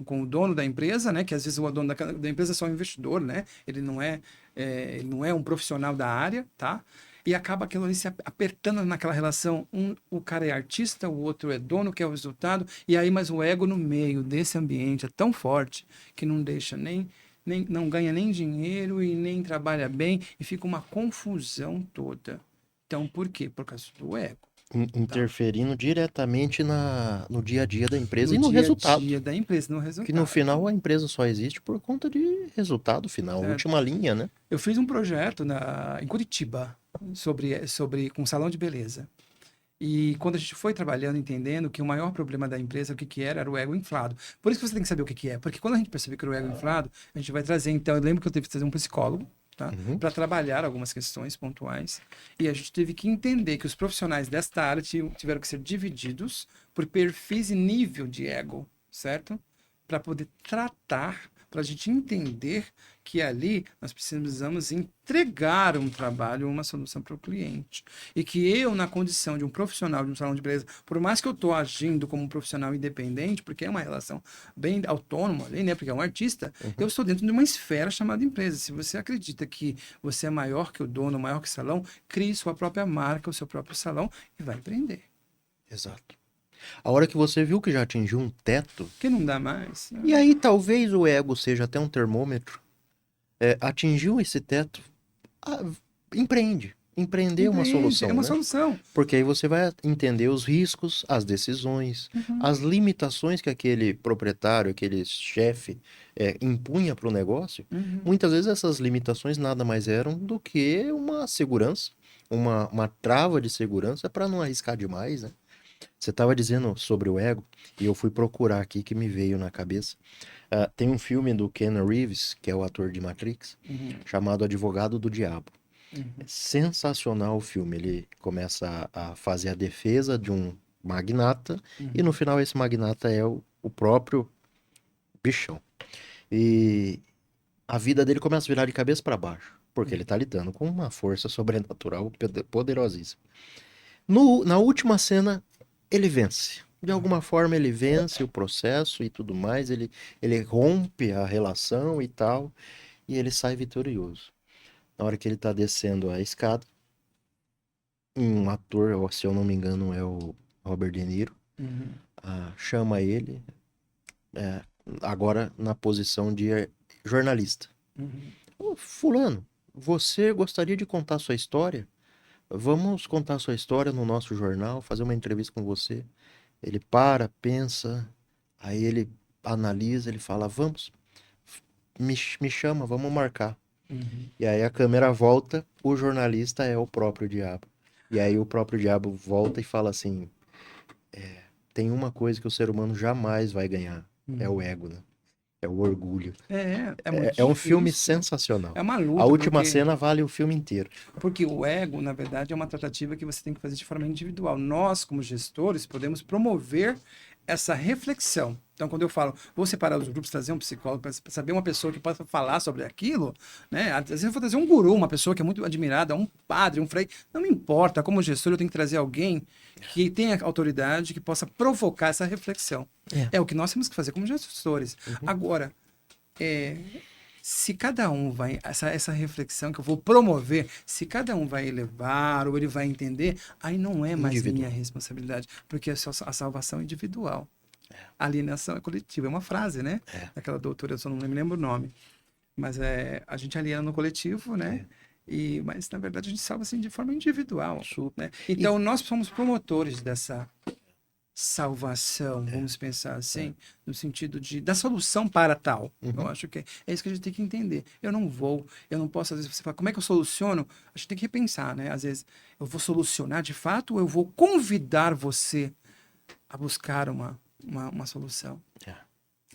o dono da empresa, né? Que às vezes o dono da empresa é só um investidor, né? Ele não é um profissional da área, tá? E acaba aquilo ali se apertando naquela relação. O cara é artista, o outro é dono, que é o resultado. E aí, mas o ego no meio desse ambiente é tão forte que não deixa nem não ganha nem dinheiro e nem trabalha bem e fica uma confusão toda. Então, por quê? Por causa do ego. Tá? Interferindo diretamente no dia a dia da empresa No e no dia a resultado. dia da empresa, no Que no resultado, final a empresa só existe por conta de resultado final, certo? última linha, né? Eu fiz um projeto em Curitiba com salão de beleza. E quando a gente foi trabalhando, entendendo que o maior problema da empresa, o que que era o ego inflado. Por isso que você tem que saber o que que é. Porque quando a gente perceber que era o ego inflado, a gente vai trazer. Então, eu lembro que eu tive que trazer um psicólogo, tá? Uhum. Para trabalhar algumas questões pontuais. E a gente teve que entender que os profissionais desta área tiveram que ser divididos por perfis e nível de ego, certo? Para poder tratar, para a gente entender que ali nós precisamos entregar um trabalho, uma solução para o cliente. E que eu, na condição de um profissional de um salão de beleza, por mais que eu estou agindo como um profissional independente, porque é uma relação bem autônoma ali, né? Porque é um artista, eu Uhum. estou dentro de uma esfera chamada empresa. Se você acredita que você é maior que o dono, maior que o salão, crie sua própria marca, o seu próprio salão e vai empreender. Exato. A hora que você viu que já atingiu um teto, Porque não dá mais, e né? aí talvez o ego seja até um termômetro, atingiu esse teto, ah, empreende. Empreender é uma Empreende, é solução, uma né? solução. Porque aí você vai entender os riscos, as decisões, Uhum, as limitações que aquele proprietário, aquele chefe impunha para o negócio. uhum. Muitas vezes essas limitações nada mais eram do que uma segurança, uma trava de segurança para não arriscar demais, né? Você estava dizendo sobre o ego, e eu fui procurar aqui que me veio na cabeça. Tem um filme do Ken Reeves, que é o ator de Matrix, Uhum, chamado Advogado do Diabo. É uhum, sensacional o filme. Ele começa a fazer a defesa de um magnata, e no uhum, final esse magnata é o próprio bichão. E a vida dele começa a virar de cabeça para baixo, porque ele uhum. tá lidando com uma força sobrenatural poderosíssima. Na última cena, ele vence. De alguma forma, ele vence o processo e tudo mais. Ele rompe a relação e tal. E ele sai vitorioso. Na hora que ele tá descendo a escada, um ator, se eu não me engano, é o Robert De Niro. Uhum. Chama ele, é, agora na posição de jornalista. Uhum. Ô, fulano, você gostaria de contar sua história? Vamos contar sua história no nosso jornal, fazer uma entrevista com você. Ele para, pensa, aí ele analisa, ele fala, vamos, me chama, vamos marcar. Uhum. E aí a câmera volta, o jornalista é o próprio diabo. E aí o próprio diabo volta e fala assim, tem uma coisa que o ser humano jamais vai ganhar, é o Uhum. ego, né? É o orgulho. É muito É um filme difícil. sensacional. É uma A luta, última cena vale o filme inteiro. porque o ego, na verdade, é uma tratativa que você tem que fazer de forma individual. Nós, como gestores, podemos promover essa reflexão. Então, quando eu falo, vou separar os grupos, trazer um psicólogo para saber uma pessoa que possa falar sobre aquilo, né? Às vezes eu vou trazer um guru, uma pessoa que é muito admirada, um padre, um frei, não me importa. Como gestor, eu tenho que trazer alguém que tenha autoridade, que possa provocar essa reflexão. É. É o que nós temos que fazer como gestores. Uhum. Agora, se cada um vai, essa reflexão que eu vou promover, se cada um vai elevar ou ele vai entender, aí não é mais minha Individual. responsabilidade, porque a salvação é individual. A alienação é coletiva. É uma frase, né? É, Daquela doutora, eu só não me lembro o nome. Mas a gente aliena no coletivo, né? é. Mas, na verdade, a gente salva assim, de forma individual, Super. né? E Então, nós somos promotores dessa salvação, vamos pensar assim, no sentido da solução para tal. Eu uhum. acho que é isso que a gente tem que entender. Eu não posso, às vezes, você fala, como é que eu soluciono? A gente tem que repensar, né? Às vezes, eu vou solucionar de fato ou eu vou convidar você a buscar uma solução? É.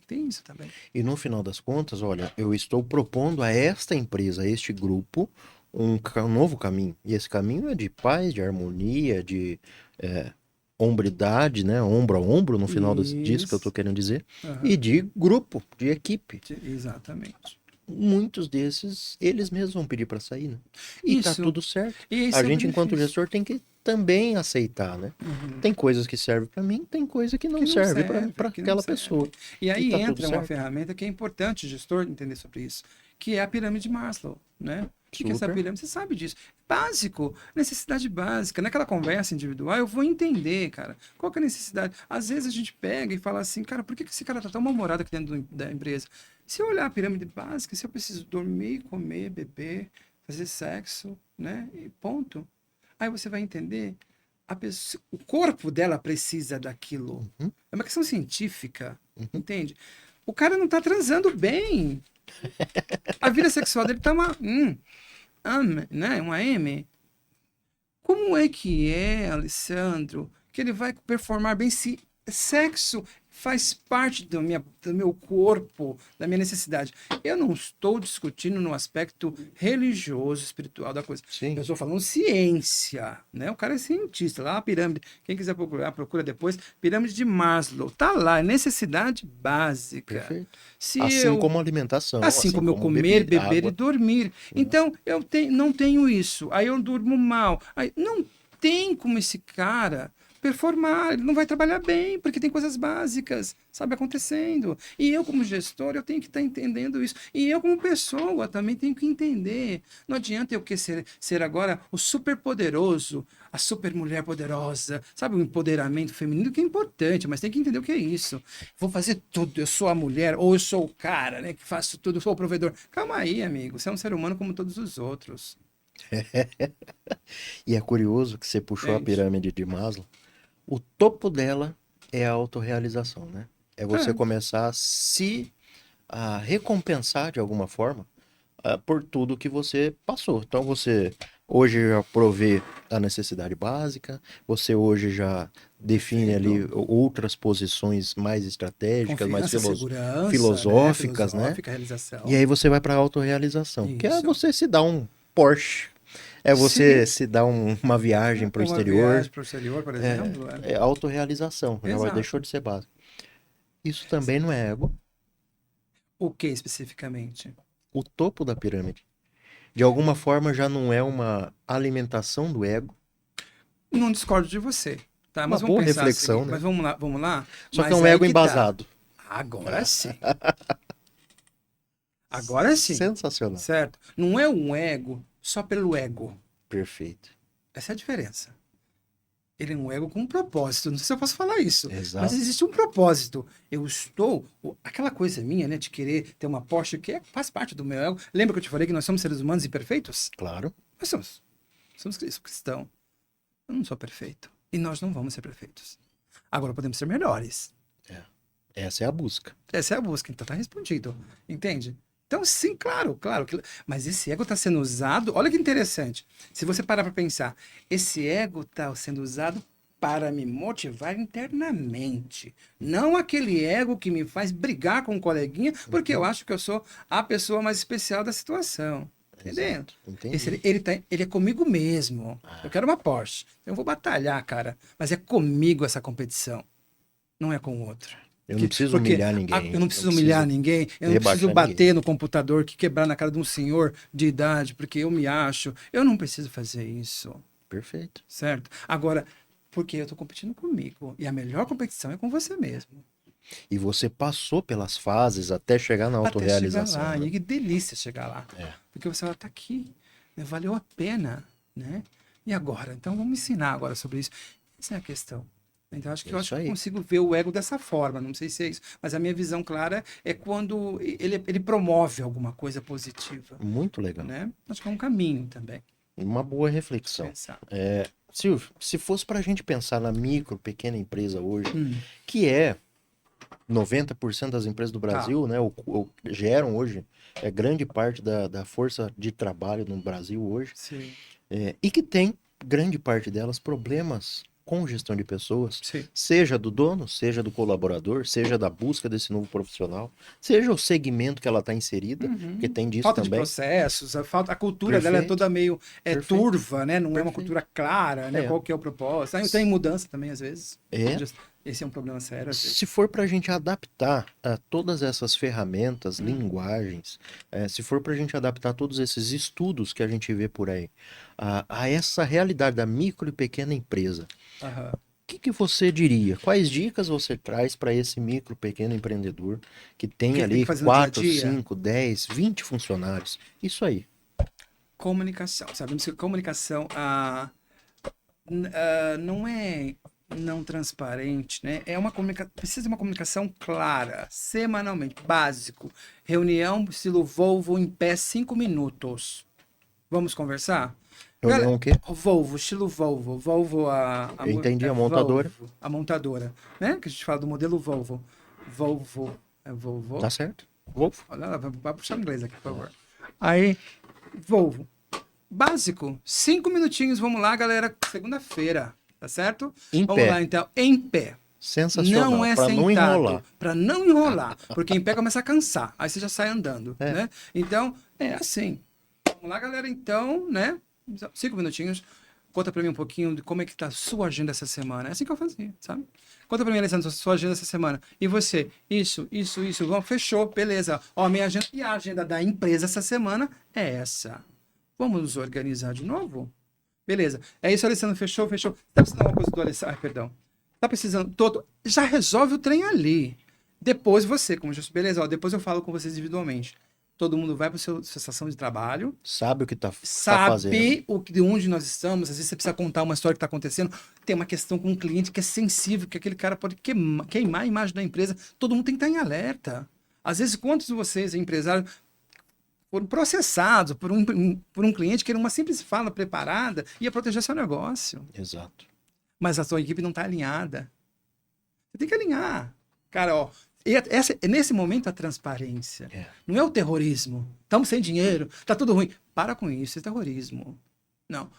Tem isso também. E no final das contas, olha, eu estou propondo a esta empresa, a este grupo, um novo caminho. E esse caminho é de paz, de harmonia, de é, hombridade, né? Ombro a ombro, no final disso que eu estou Isso. querendo dizer. E Aham. de grupo, de equipe. Exatamente. Muitos desses, eles mesmos vão pedir para sair, né? E tá Isso. tudo certo. E A esse é o gente, enquanto benefício. gestor, tem que também aceitar, né? Uhum. Tem coisas que servem para mim, tem coisa que não Que não serve para serve, que não aquela pessoa. serve. E E aí tá tudo entra uma certo. ferramenta que é importante o gestor entender sobre isso, que é a pirâmide de Maslow, né? O que é essa Super. pirâmide? Você sabe disso. Básico, necessidade básica. Naquela conversa individual, eu vou entender, cara, qual que é a necessidade. Às vezes a gente pega e fala assim, cara, por que esse cara tá tão mal-humorado aqui dentro da empresa? Se eu olhar a pirâmide básica, se eu preciso dormir, comer, beber, fazer sexo, né? E ponto. Aí você vai entender o corpo dela precisa daquilo. Uhum, É uma questão científica, uhum. entende? O cara não tá transando bem. A vida sexual dele tá né? Uma M. Como é que é, Alessandro, que ele vai performar bem se sexo faz parte do meu corpo, da minha necessidade? Eu não estou discutindo no aspecto religioso, espiritual da coisa. Eu Sim, estou falando ciência, né? O cara é cientista, lá a pirâmide. Quem quiser procurar, procura depois. Pirâmide de Maslow. Tá lá, é necessidade básica. perfeito. Se Assim eu como alimentação, Assim assim como eu como comer, bebida, beber e água, dormir. né? Então, não tenho isso. Aí eu durmo mal. Aí não tem como esse cara performar. Ele não vai trabalhar bem, porque tem coisas básicas, sabe, acontecendo. E eu, como gestor, eu tenho que estar entendendo isso. E eu, como pessoa, também tenho que entender. Não adianta eu que ser agora o super poderoso, a super mulher poderosa, sabe, o empoderamento feminino, que é importante, mas tem que entender o que é isso. Vou fazer tudo, eu sou a mulher, ou eu sou o cara, né, que faço tudo, eu sou o provedor. Calma aí, amigo, você é um ser humano como todos os outros. E é curioso que você puxou a Entende? pirâmide de Maslow. O topo dela é a autorrealização, né? É você É, começar a recompensar de alguma forma por tudo que você passou. Então você hoje já provê a necessidade básica, você hoje já define ali perfeito. outras posições mais estratégicas, mais Confiança, segurança, né? filosóficas, né? Filosófica, E realização. aí você vai para a autorrealização, que é Isso. você se dar um Porsche, é você Sim, se dar uma viagem para o uma exterior, viagem para o exterior, por exemplo. é autorrealização, já deixou Exato. de ser básico. Isso também não é ego. O que especificamente? O topo da pirâmide, de alguma forma, já não é uma alimentação do ego. Não discordo de você, tá? Uma Mas vamos boa pensar reflexão, assim, né? mas vamos lá, vamos lá. Só que é Mas um aí ego que tá. embasado. Agora sim. Agora sim. Sensacional. Certo? Não é um ego só pelo ego. Perfeito. Essa é a diferença. Ele é um ego com um propósito. Não sei se eu posso falar isso, mas Exato, existe um propósito. Eu estou. Aquela coisa minha, né, de querer ter uma Porsche, faz parte do meu ego. Lembra que eu te falei que nós somos seres humanos imperfeitos? claro. Nós somos cristãos. Eu não sou perfeito. E nós não vamos ser perfeitos. Agora podemos ser melhores. É. Essa é a busca. Essa é a busca, então tá respondido. Entende? Então, sim, claro, claro. Mas esse ego está sendo usado. Olha que interessante. Se você parar para pensar, esse ego está sendo usado para me motivar internamente. Não aquele ego que me faz brigar com um coleguinha, porque eu acho que eu sou a pessoa mais especial da situação. Entendeu? Exato. Entendi. Ele é comigo mesmo. Eu quero uma Porsche. Eu vou batalhar, cara. Mas é comigo essa competição. Não é com o outro. Eu não preciso Porque humilhar ninguém. eu não preciso humilhar ninguém, eu não preciso rebaixar ninguém. bater no computador que quebrar na cara de um senhor de idade, porque eu me acho. Eu não preciso fazer isso, Perfeito. certo? Agora, porque eu estou competindo comigo. E a melhor competição é com você mesmo. E você passou pelas fases até chegar na Até chegar autorrealização, lá. né? E que delícia chegar lá. É. Porque você vai estar aqui, né? Valeu a pena, né? E agora? Então vamos ensinar agora sobre isso. Essa é a questão. Então acho que eu Isso acho que eu aí. consigo ver o ego dessa forma. Não sei se é isso, mas a minha visão clara é quando ele promove alguma coisa positiva, Muito legal. né? Acho que é um caminho também. Uma boa reflexão. Pensar. Silvio, se fosse para a gente pensar na micro, pequena empresa hoje, Hum, que é 90% das empresas do tá. Brasil, né, geram hoje grande parte da força de trabalho no Brasil hoje, Sim, e que tem, grande parte delas, problemas com gestão de pessoas, sim. seja do dono, seja do colaborador, seja da busca desse novo profissional, seja o segmento que ela está inserida, porque Uhum. tem disso Falta de também. processos, a cultura dela é Perfeito, toda meio perfeito, turva, né? Não é uma perfeito. cultura clara, né? É. Qual que é o propósito? Tem mudança também, às vezes. É. Esse é um problema sério, às vezes. Se for para a gente adaptar a todas essas ferramentas, Hum, linguagens, se for para a gente adaptar todos esses estudos que a gente vê por aí, a essa realidade da micro e pequena empresa, aham. o que você diria? Quais dicas você traz para esse micro, pequeno empreendedor que O que tem ele tem que ali fazer no dia a 4, dia? 5, 10, 20 funcionários? Isso aí. Comunicação. Sabemos que comunicação não é não transparente, né? Precisa de uma comunicação clara, semanalmente, básico. Reunião estilo Volvo em pé, 5 minutos. Vamos conversar? Galera, Reunião o quê? Volvo, estilo Volvo. Volvo, Eu entendi, a montadora. Volvo, a montadora, né? Que a gente fala do modelo Volvo. Volvo, é Volvo. Tá certo? Wolf? Olha lá, vai puxar inglês aqui, por favor. Aí, Volvo. Básico. 5 minutinhos, vamos lá, galera. Segunda-feira, tá certo? Em Vamos lá, pé. então. Em pé. Sensacional. Não é Para não sentado. enrolar. Para não enrolar. Porque em pé começa a cansar. Aí você já sai andando, É. né? Então, é assim. Vamos lá, galera, então, né? 5 minutinhos. Conta pra mim um pouquinho de como é que tá a sua agenda essa semana. É assim que eu fazia, sabe? Conta pra mim, Alessandro, sua agenda essa semana. E você? Isso. Vamos, fechou, beleza. Ó, minha agenda e a agenda da empresa essa semana é essa. Vamos nos organizar de novo? Beleza. É isso, Alessandro. Fechou. Tá precisando de alguma coisa do Alessandro? Ai, perdão. Tá precisando todo. Já resolve o trem ali. Depois você, como justo. Beleza, ó, depois eu falo com vocês individualmente. Todo mundo vai para sua estação de trabalho, Sabe o que tá fazendo. sabe de onde nós estamos. Às vezes você precisa contar uma história que está acontecendo. Tem uma questão com um cliente que é sensível, que aquele cara pode queimar a imagem da empresa. Todo mundo tem que estar em alerta. Às vezes, quantos de vocês, empresários, foram processados por um cliente que era uma simples fala preparada ia proteger seu negócio. Exato. Mas a sua equipe não está alinhada. Você tem que alinhar. Cara, ó, nesse momento a transparência. É. Não é o terrorismo. Estamos sem dinheiro, tá tudo ruim. Para com isso, é terrorismo. Não.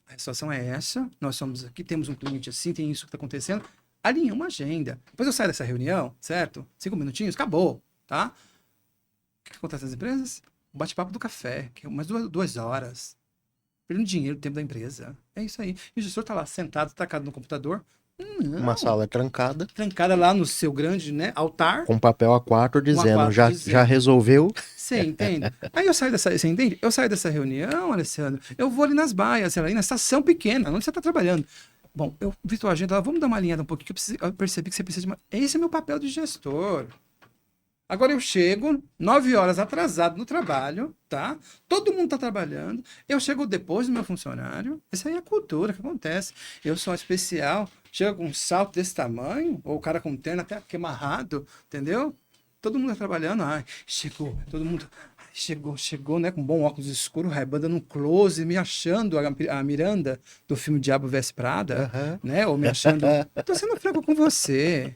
A situação é essa, nós somos aqui, temos um cliente assim, tem isso que está acontecendo. Alinha uma agenda. Depois eu saio dessa reunião, certo? 5 minutinhos, acabou, tá? O que acontece nas empresas? O bate-papo do café, que é umas 2 horas. Perdendo dinheiro, tempo da empresa. É isso aí. E o gestor tá lá sentado, tacado no computador. Não. Uma sala trancada, Trancada lá no seu grande, né, altar. com papel A4 dizendo, A4 já dizendo. resolveu. Você entende? Aí eu saio você entende? Eu saio dessa reunião, Alessandro, eu vou ali nas baias, ali na estação pequena, onde você está trabalhando. Bom, eu vi tua agenda lá, vamos dar uma alinhada um pouquinho, que eu percebi que você precisa de uma... Esse é meu papel de gestor. Agora eu chego 9 horas atrasado no trabalho, tá? Todo mundo tá trabalhando. Eu chego depois do meu funcionário. Isso aí é cultura que acontece. Eu sou especial. Chega com um salto desse tamanho, ou o cara com terno até aqui amarrado, entendeu? Todo mundo tá trabalhando. Ai, chegou. Todo mundo chegou, né? Com um bom óculos escuro, raibanda no close, me achando a Miranda do filme Diabo Veste Prada, Aham. né? Ou me achando. Eu tô sendo franco com você.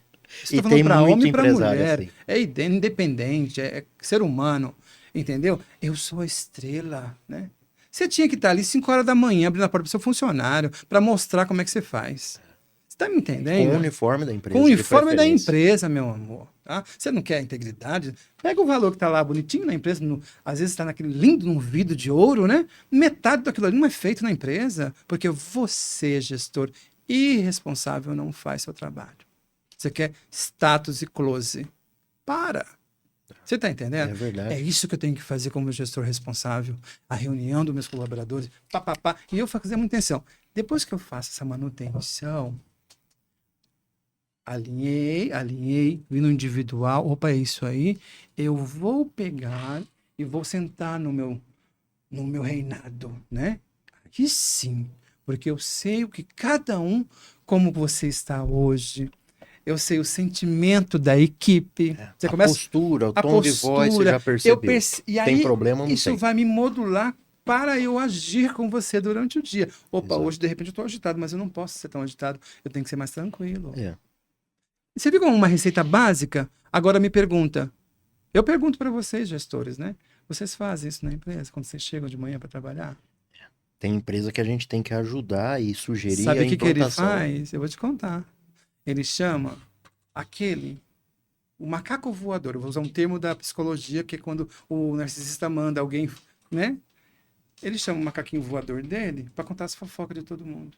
E Estou falando tem para muito homem e para empresário mulher. assim. É independente, é ser humano. Entendeu? Eu sou a estrela, né? Você tinha que estar ali 5 horas da manhã abrindo a porta para o seu funcionário para mostrar como é que você faz. Você está me Com o entendendo? uniforme da Com o empresa, de uniforme da preferência. empresa, meu amor. Tá? Você não quer integridade? Pega o valor que está lá bonitinho na empresa, às vezes está naquele lindo num vidro de ouro, né? Metade daquilo ali não é feito na empresa, porque você, gestor irresponsável, não faz seu trabalho. Você quer status e close. Para. Você está entendendo? É É verdade. isso que eu tenho que fazer como gestor responsável. A reunião dos meus colaboradores, pá, pá, pá. E eu fazer manutenção. Depois que eu faço essa manutenção, alinhei, vi no individual, opa, é isso aí. Eu vou pegar e vou sentar no meu reinado, né? Aqui sim, porque eu sei o que cada um, como você está hoje, eu sei o sentimento da equipe. Você A começa postura, o a tom de voz, você postura, já percebeu. e Tem aí problema ou não isso tem? vai me modular para eu agir com você durante o dia. Opa, hoje de Exato. repente eu estou agitado, mas eu não posso ser tão agitado. Eu tenho que ser mais tranquilo. É. E você viu como uma receita básica? Agora me pergunta. Eu pergunto para vocês, gestores, né? Vocês fazem isso na empresa quando vocês chegam de manhã para trabalhar? Tem empresa que a gente tem que ajudar e sugerir Sabe a o que que ele implantação. faz? Eu vou te contar. Ele chama aquele, o macaco voador. Eu vou usar um termo da psicologia, que é quando o narcisista manda alguém, né? Ele chama o macaquinho voador dele para contar as fofocas de todo mundo.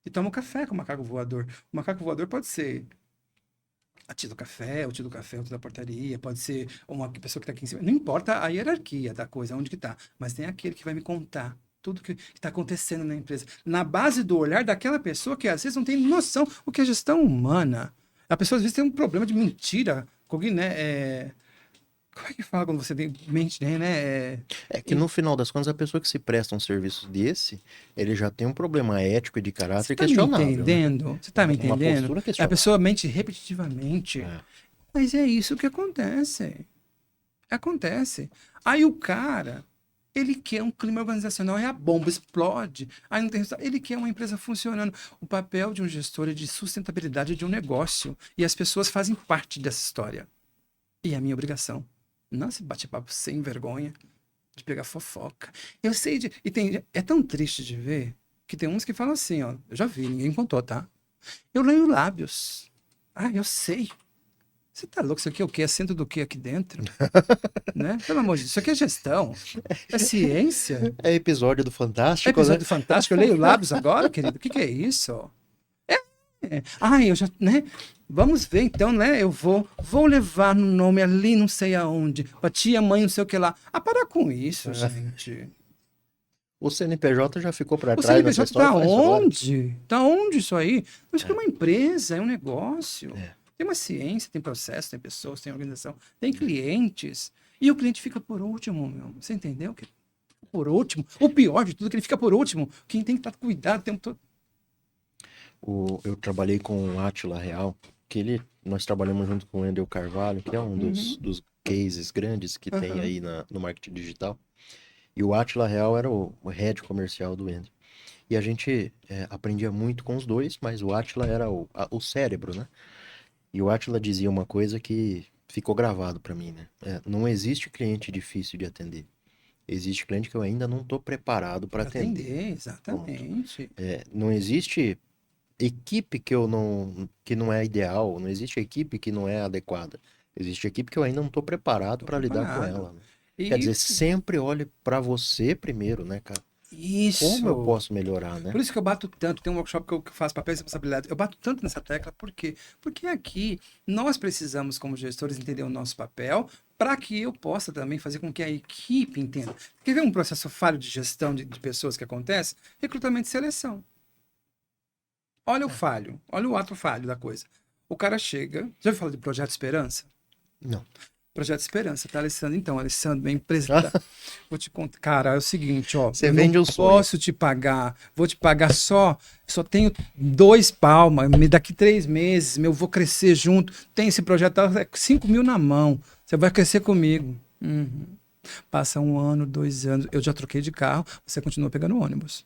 E toma um café com o macaco voador. O macaco voador pode ser a tia do café, o tio do café, o tio da portaria, pode ser uma pessoa que está aqui em cima. Não importa a hierarquia da coisa, onde que está. Mas tem aquele que vai me contar tudo que está acontecendo na empresa. Na base do olhar daquela pessoa que às vezes não tem noção o que é gestão humana. A pessoa às vezes tem um problema de mentira, né? Como é que fala quando você tem mente, né? É que no final das contas, a pessoa que se presta um serviço desse, ele já tem um problema ético e de Você caráter está me questionável, né? entendendo? Você está me Uma entendendo? postura A questionável. pessoa mente repetitivamente. É. Mas é isso que acontece. Acontece. Aí o cara, ele quer um clima organizacional, aí a bomba explode, aí não tem resultado. Ele quer uma empresa funcionando. O papel de um gestor é de sustentabilidade de um negócio. E as pessoas fazem parte dessa história. E é a minha obrigação. Não esse bate-papo sem vergonha de pegar fofoca. Eu sei de. É tão triste de ver que tem uns que falam assim, ó. Eu já vi, ninguém contou, tá? Eu leio lábios. Ah, eu sei. Você tá louco? Isso aqui é o quê? É centro do quê aqui dentro? Né? Pelo amor de Deus, isso aqui é gestão, é ciência, É episódio do é Fantástico, né? episódio fantástico. Eu leio lábios agora, querido. O que que é isso? Ah, eu já, né? Vamos ver então, né? Eu vou levar no nome ali, não sei aonde, pra tia, mãe, não sei o que lá. Ah, para com isso, gente. O CNPJ já ficou para O trás nessa CNPJ história tá faz hora. onde? Tá onde isso aí? Isso aqui é É, uma empresa, é um negócio. é. Tem uma ciência, tem processo, tem pessoas, tem organização, tem clientes. E o cliente fica por último, meu. Você entendeu? Por último. O pior de tudo é que ele fica por último. Quem tem que estar cuidado o tempo todo. Eu trabalhei com o Átila Real, nós trabalhamos junto com o Wendel Carvalho, que é um dos, Uhum. dos cases grandes que tem Aham. aí no marketing digital. E o Átila Real era o head comercial do Wendel. E a gente aprendia muito com os dois, mas o Átila era o cérebro, né? E o Átila dizia uma coisa que ficou gravado para mim, né? Não existe cliente difícil de atender. Existe cliente que eu ainda não estou preparado para Para atender. atender, Ponto. exatamente. Não existe equipe que não é ideal, não existe equipe que não é adequada. Existe equipe que eu ainda não estou preparado Estou para lidar com preparado. ela, né? Quer E dizer, sempre olhe para você primeiro, né, cara? Como eu isso. posso melhorar, né? Por isso que eu bato tanto, tem um workshop que eu faço papel e responsabilidade. Eu bato tanto nessa tecla, por quê? Porque aqui nós precisamos, como gestores, entender o nosso papel para que eu possa também fazer com que a equipe entenda. Quer ver um processo falho de gestão de pessoas que acontece? Recrutamento e seleção. Olha o falho, olha o ato falho da coisa. O cara chega, já ouviu falar de Projeto Esperança? Não. Projeto Esperança, tá, Alessandro? Então, Alessandro, minha empresa vou te contar. Cara, é o seguinte, ó. Você eu vende não um sonho. posso te pagar. Vou te pagar só tenho 2 palmas. Daqui 3 meses, eu vou crescer junto. Tem esse projeto, 5 mil na mão. Você vai crescer comigo. Uhum. Passa 1 ano, 2 anos. Eu já troquei de carro, você continua pegando ônibus.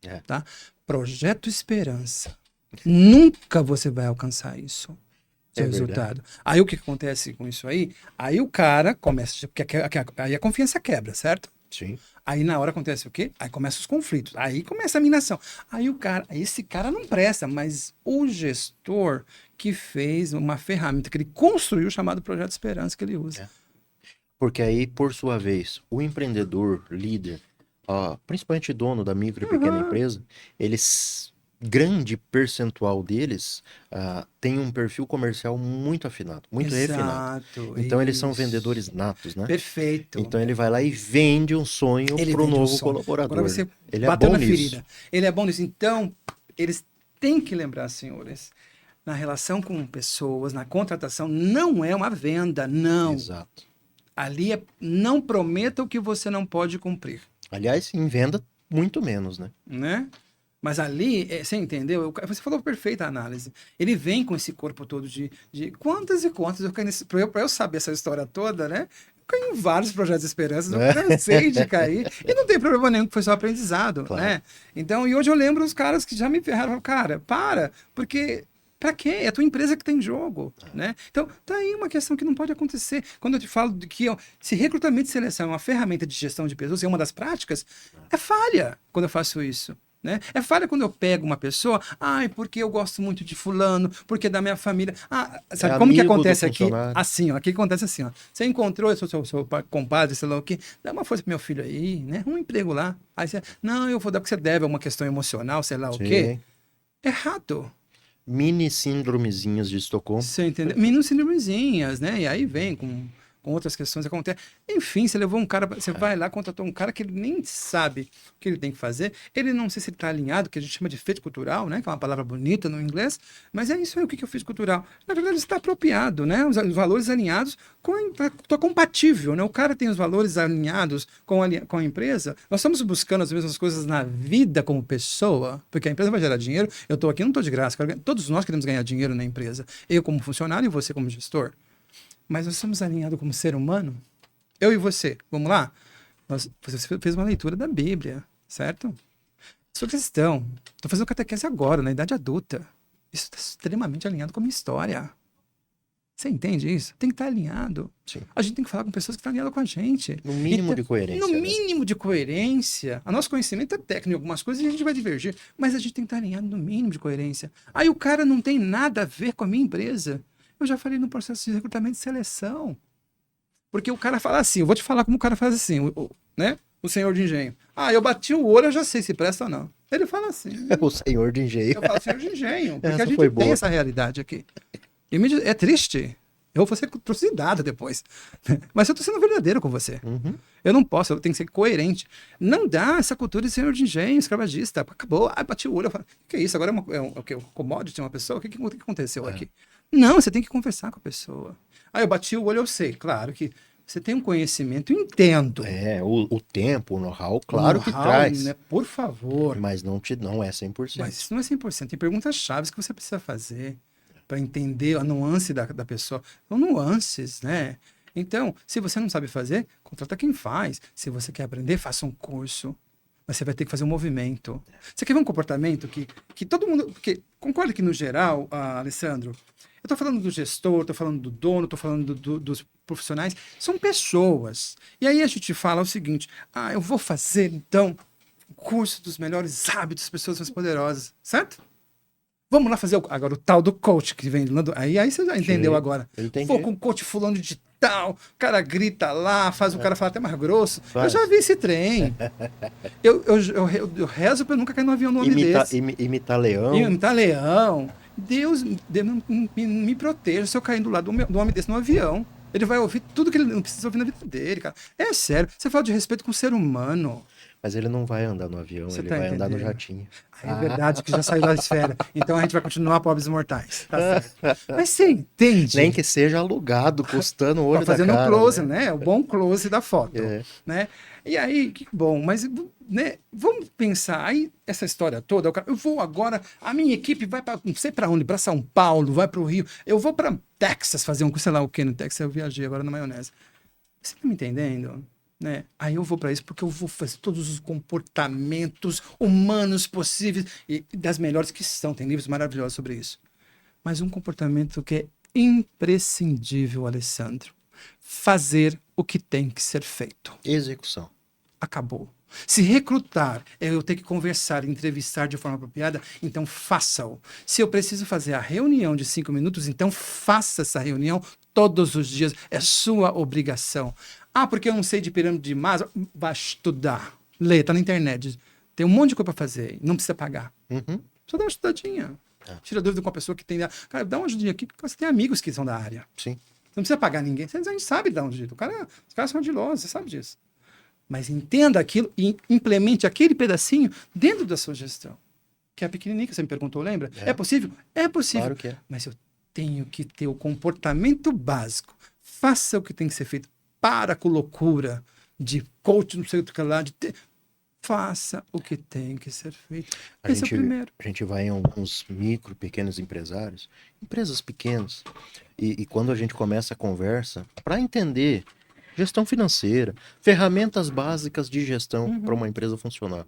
É. Tá? Projeto Esperança. Nunca você vai alcançar isso. Seu resultado. Aí o que acontece com isso aí? Aí o cara começa. Aí a confiança quebra, certo? Sim. Aí na hora acontece o quê? Aí começam os conflitos. Aí começa a minação. Aí esse cara não presta, mas o gestor que fez uma ferramenta que ele construiu chamado Projeto Esperança que ele usa. É. Porque aí, por sua vez, o empreendedor, líder, principalmente dono da micro e pequena empresa, grande percentual deles tem um perfil comercial muito afinado, muito refinado. Então eles são vendedores natos, né? Perfeito. Então ele vai lá e vende um sonho para o novo colaborador. Agora você ele bateu é bom na nisso. ferida. Ele é bom nisso. Então, eles têm que lembrar, senhores, na relação com pessoas, na contratação, não é uma venda, não. Exato. Ali não prometa o que você não pode cumprir. Aliás, em venda, muito menos, né? Mas ali, você entendeu? Você falou perfeita análise. Ele vem com esse corpo todo de quantas e quantas. Para eu saber essa história toda, né? Eu caí em vários projetos de esperança, eu cansei de cair. E não tem problema nenhum, que foi só aprendizado, Claro. né? Então, e hoje eu lembro os caras que já me ferraram. Cara, porque... Pra quê? É a tua empresa que tem jogo, né? Então, tá aí uma questão que não pode acontecer. Quando eu te falo de que se recrutamento e seleção é uma ferramenta de gestão de pessoas, é uma das práticas, é falha quando eu faço isso. Né? É falha quando eu pego uma pessoa, porque eu gosto muito de fulano, porque é da minha família. Sabe como que acontece aqui? Assim, aqui acontece assim, ó. Você encontrou, eu sou seu compadre, sei lá o quê, dá uma força pro meu filho aí, né? Um emprego lá. Aí você, não, eu vou dar porque você deve a uma questão emocional, sei lá o quê. Errado. Mini síndromezinhas de Estocolmo. Você entendeu? Mini síndromezinhas, né? E aí vem com outras questões que acontecem. Enfim, você levou um cara, você vai lá, contratou um cara que ele nem sabe o que ele tem que fazer, ele não sei se ele está alinhado, que a gente chama de fit cultural, né? Que é uma palavra bonita no inglês, mas é isso aí, o que é o fit cultural? Na verdade, está apropriado, né? Os valores alinhados está compatível, né? O cara tem os valores alinhados com a empresa, nós estamos buscando as mesmas coisas na vida como pessoa, porque a empresa vai gerar dinheiro, eu estou aqui, não estou de graça, todos nós queremos ganhar dinheiro na empresa, eu como funcionário e você como gestor. Mas nós estamos alinhados como ser humano? Eu e você, vamos lá? Você fez uma leitura da Bíblia, certo? Sou cristão. Estou fazendo catequese agora, na idade adulta. Isso está extremamente alinhado com a minha história. Você entende isso? Tem que estar alinhado. Sim. A gente tem que falar com pessoas que estão alinhadas com a gente. No mínimo de coerência. No mínimo de coerência. O nosso conhecimento é técnico em algumas coisas e a gente vai divergir. Mas a gente tem que estar alinhado no mínimo de coerência. Aí o cara não tem nada a ver com a minha empresa. Eu já falei no processo de recrutamento e seleção. Porque o cara fala assim, eu vou te falar como o cara faz assim, né? O senhor de engenho. Eu bati o olho, eu já sei se presta ou não. Ele fala assim. O senhor de engenho. Eu falo senhor de engenho, porque Essa a gente foi tem boa. essa realidade aqui. É triste. Eu vou ser trucidado depois. Mas eu tô sendo verdadeiro com você. Uhum. Eu não posso, eu tenho que ser coerente. Não dá essa cultura de senhor de engenho, escravagista. Acabou. Bati o olho. Eu falo, o que é isso? Agora o que? Commodity, uma pessoa? O que aconteceu aqui? Não, você tem que conversar com a pessoa. Eu bati o olho, eu sei. Claro que você tem um conhecimento, entendo. O tempo, o know-how, claro que traz. Né? Por favor. Mas não é 100%. Mas isso não é 100%. Tem perguntas chaves que você precisa fazer para entender a nuance da pessoa. São nuances, né? Então, se você não sabe fazer, contrata quem faz. Se você quer aprender, faça um curso. Mas você vai ter que fazer um movimento. Você quer ver um comportamento que todo mundo... Porque concorda que, no geral, Alessandro, eu estou falando do gestor, estou falando do dono, estou falando dos profissionais. São pessoas. E aí a gente fala o seguinte, eu vou fazer, então, o curso dos melhores hábitos das pessoas mais poderosas. Certo? Vamos lá fazer agora o tal do coach que vem. Aí você já entendeu. Sim, agora. Vou com o coach fulano de tal, o cara grita lá, faz o cara falar até mais grosso. Eu já vi esse trem. eu rezo pra eu nunca cair num avião no nome desse. Imitar leão. Imitar leão. Deus me proteja se eu cair do lado do homem desse no avião. Ele vai ouvir tudo que ele não precisa ouvir na vida dele, cara. É sério. Você fala de respeito com o ser humano. Mas ele não vai andar no avião, Você ele tá vai andar no entendendo? jatinho. Ah, é verdade que já saiu da esfera. Então a gente vai continuar pobres mortais. Tá certo. Mas você Nem entende? que seja alugado, custando o Tá olho da fazendo um cara, close, né? né? O bom close da foto, É. né? E aí, que bom, mas né, vamos pensar aí essa história toda. Eu vou agora, a minha equipe vai para não sei para onde, para São Paulo, vai para o Rio. Eu vou para Texas fazer um, sei lá o que no Texas. Eu viajei agora na maionese. Você tá me entendendo? Né? Aí eu vou para isso porque eu vou fazer todos os comportamentos humanos possíveis e das melhores que são. Tem livros maravilhosos sobre isso. Mas um comportamento que é imprescindível, Alessandro. Fazer o que tem que ser feito. Execução. Acabou. Se recrutar é eu ter que conversar, entrevistar de forma apropriada, então faça-o. Se eu preciso fazer a reunião de 5 minutos, então faça essa reunião todos os dias. É sua obrigação. Ah, porque eu não sei de pirâmide de Maslow? Vai estudar. Lê, tá na internet. Tem um monte de coisa para fazer. Não precisa pagar. Uhum. Só dá uma estudadinha. É. Tira dúvida com a pessoa que tem. Cara, dá uma ajudinha aqui, porque você tem amigos que são da área. Sim. Você não precisa pagar ninguém. A gente sabe dar um jeito. Os caras são ardilosos, você sabe disso. Mas entenda aquilo e implemente aquele pedacinho dentro da sua gestão. Que é a pequenininha que você me perguntou, lembra? É. É possível? É possível. Claro que é. Mas eu tenho que ter o comportamento básico. Faça o que tem que ser feito. Para com loucura de coach, não sei o que lá. Faça o que tem que ser feito. Esse é o primeiro. A gente vai em alguns micro, pequenos empresários, empresas pequenas, e quando a gente começa a conversa, para entender gestão financeira, ferramentas básicas de gestão para uma empresa funcionar.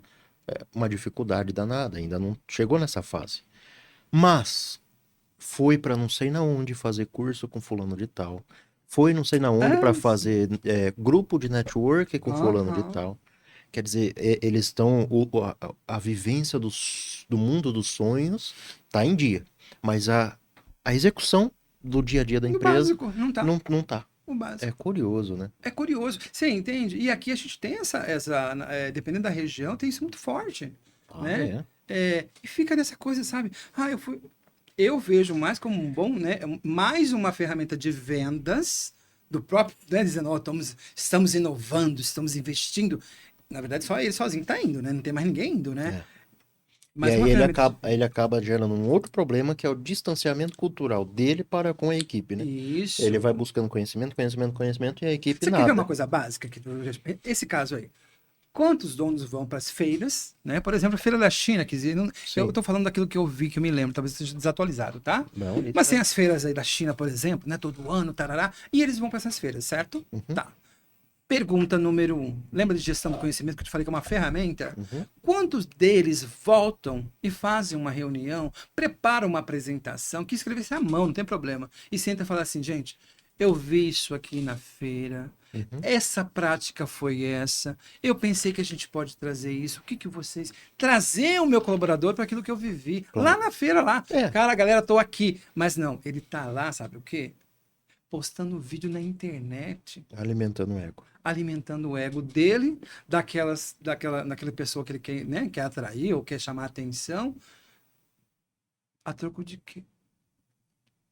É uma dificuldade danada, ainda não chegou nessa fase. Mas foi para não sei na onde fazer curso com fulano de tal. Foi não sei na onde para fazer grupo de network com fulano de tal. Quer dizer, eles estão. A vivência do mundo dos sonhos está em dia. Mas a execução do dia a dia da No empresa básico, não tá. não tá. O básico. É curioso, né? É curioso. Você entende? E aqui a gente tem dependendo da região, tem isso muito forte. Né? E fica nessa coisa, sabe? Eu vejo mais como um bom, né? Mais uma ferramenta de vendas do próprio, né? Dizendo, estamos inovando, estamos investindo. Na verdade, só ele sozinho está indo, né? Não tem mais ninguém indo, né? Mas e aí ele acaba gerando um outro problema, que é o distanciamento cultural dele para com a equipe, né? Isso. Ele vai buscando conhecimento, e a equipe Você nada. quer ver uma coisa básica? Esse caso aí. Quantos donos vão para as feiras, né? Por exemplo, a Feira da China, eu estou falando daquilo que eu vi, que eu me lembro, talvez seja desatualizado, tá? Não, mas tem as feiras aí da China, por exemplo, né? Todo ano, tarará, e eles vão para essas feiras, certo? Tá. Pergunta número 1. Lembra de gestão do conhecimento que eu te falei que é uma ferramenta? Quantos deles voltam e fazem uma reunião, preparam uma apresentação, que escrevesse à mão, não tem problema, e senta e fala assim, gente, eu vi isso aqui na feira, essa prática foi essa, eu pensei que a gente pode trazer isso, o que vocês... Trazer o meu colaborador para aquilo que eu vivi, lá na feira, lá. Cara, galera, tô aqui. Mas não, ele tá lá, sabe o quê? Postando vídeo na internet. Alimentando o ego. Alimentando o ego dele, daquela pessoa que ele quer, né, quer atrair ou quer chamar a atenção. A troco de quê?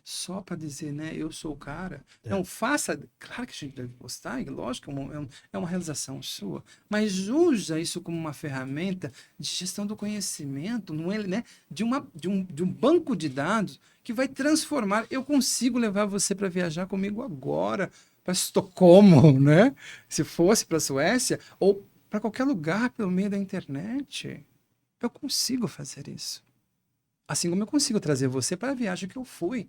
Só para dizer, né, eu sou o cara. Não, faça. Claro que a gente deve postar, e lógico, é uma realização sua. Mas usa isso como uma ferramenta de gestão do conhecimento, não é, né, de um banco de dados que vai transformar. Eu consigo levar você para viajar comigo agora, para Estocolmo, né? Se fosse para a Suécia, ou para qualquer lugar pelo meio da internet. Eu consigo fazer isso. Assim como eu consigo trazer você para a viagem que eu fui.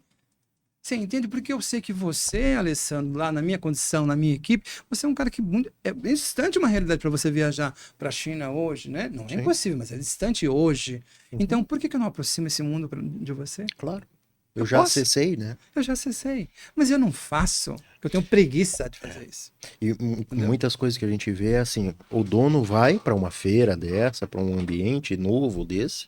Você entende? Porque eu sei que você, Alessandro, lá na minha condição, na minha equipe, você é um cara que é distante uma realidade para você viajar para a China hoje, né? Não é impossível, mas é distante hoje. Então, por que eu não aproximo esse mundo de você? Claro. Eu já acessei, né? Eu já acessei. Mas eu não faço, porque eu tenho preguiça de fazer isso. E muitas coisas que a gente vê é assim, o dono vai para uma feira dessa, para um ambiente novo desse,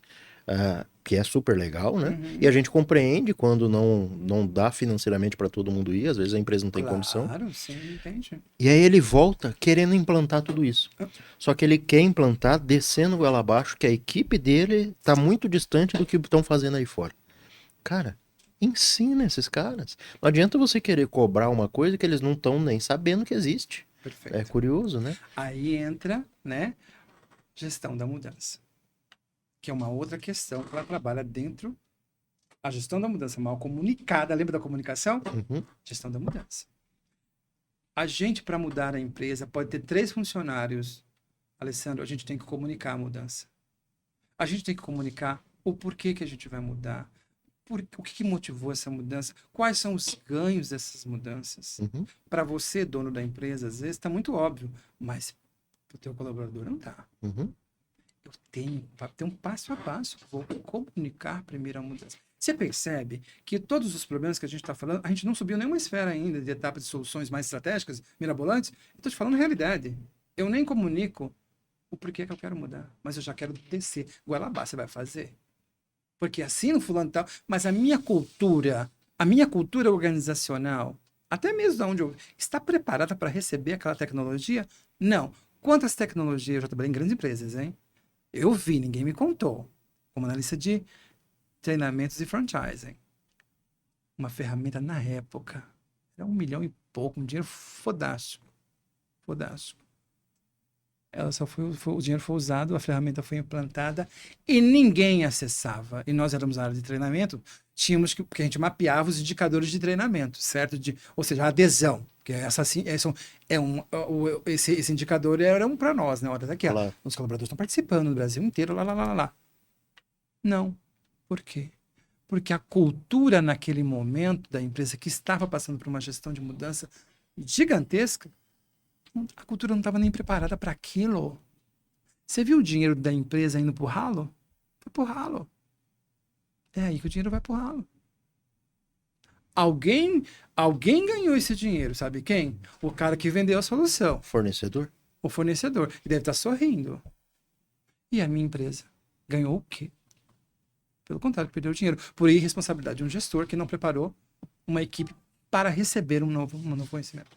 que é super legal, né? E a gente compreende quando não dá financeiramente para todo mundo ir, às vezes a empresa não tem condição. Claro, sim, entende. E aí ele volta querendo implantar tudo isso. Só que ele quer implantar descendo goela abaixo, que a equipe dele tá muito distante do que estão fazendo aí fora. Cara, ensina esses caras. Não adianta você querer cobrar uma coisa que eles não estão nem sabendo que existe. Perfeito. É curioso, né? Aí entra, né, Gestão da mudança, que é uma outra questão que ela trabalha dentro. A gestão da mudança mal comunicada, lembra da comunicação? Uhum. Gestão da mudança. A gente, para mudar a empresa, pode ter 3 funcionários. Alessandro, a gente tem que comunicar a mudança. A gente tem que comunicar o porquê que a gente vai mudar. O que motivou essa mudança? Quais são os ganhos dessas mudanças? Uhum. Para você, dono da empresa, às vezes está muito óbvio, mas para o teu colaborador não está. Uhum. Eu tenho um passo a passo. Vou comunicar primeiro a mudança. Você percebe que todos os problemas que a gente está falando, a gente não subiu nenhuma esfera ainda de etapa de soluções mais estratégicas, mirabolantes. Eu estou te falando realidade. Eu nem comunico o porquê que eu quero mudar, mas eu já quero descer. Goiabá, você vai fazer? Porque assim no fulano tal, mas a minha cultura organizacional, até mesmo da onde eu está preparada para receber aquela tecnologia? Não. Quantas tecnologias eu já trabalhei em grandes empresas, hein? Eu vi, ninguém me contou. Como analista de treinamentos e franchising. Uma ferramenta na época. Era 1 milhão e pouco, um dinheiro fodástico. Fodástico. Ela só o dinheiro foi usado, a ferramenta foi implantada e ninguém acessava. E nós éramos na área de treinamento, porque a gente mapeava os indicadores de treinamento, certo? Ou seja, a adesão. Que esse indicador era um para nós, né? Olha, daqui, Claro. os colaboradores estão participando no Brasil inteiro, lá. Não. Por quê? Porque a cultura naquele momento da empresa que estava passando por uma gestão de mudança gigantesca, a cultura não estava nem preparada para aquilo. Você viu o dinheiro da empresa indo pro ralo? Foi pro ralo. É aí que o dinheiro vai pro ralo. Alguém ganhou esse dinheiro, sabe quem? O cara que vendeu a solução. Fornecedor? O fornecedor. E deve estar sorrindo. E a minha empresa ganhou o quê? Pelo contrário, perdeu o dinheiro. Por irresponsabilidade de um gestor que não preparou uma equipe para receber um novo conhecimento.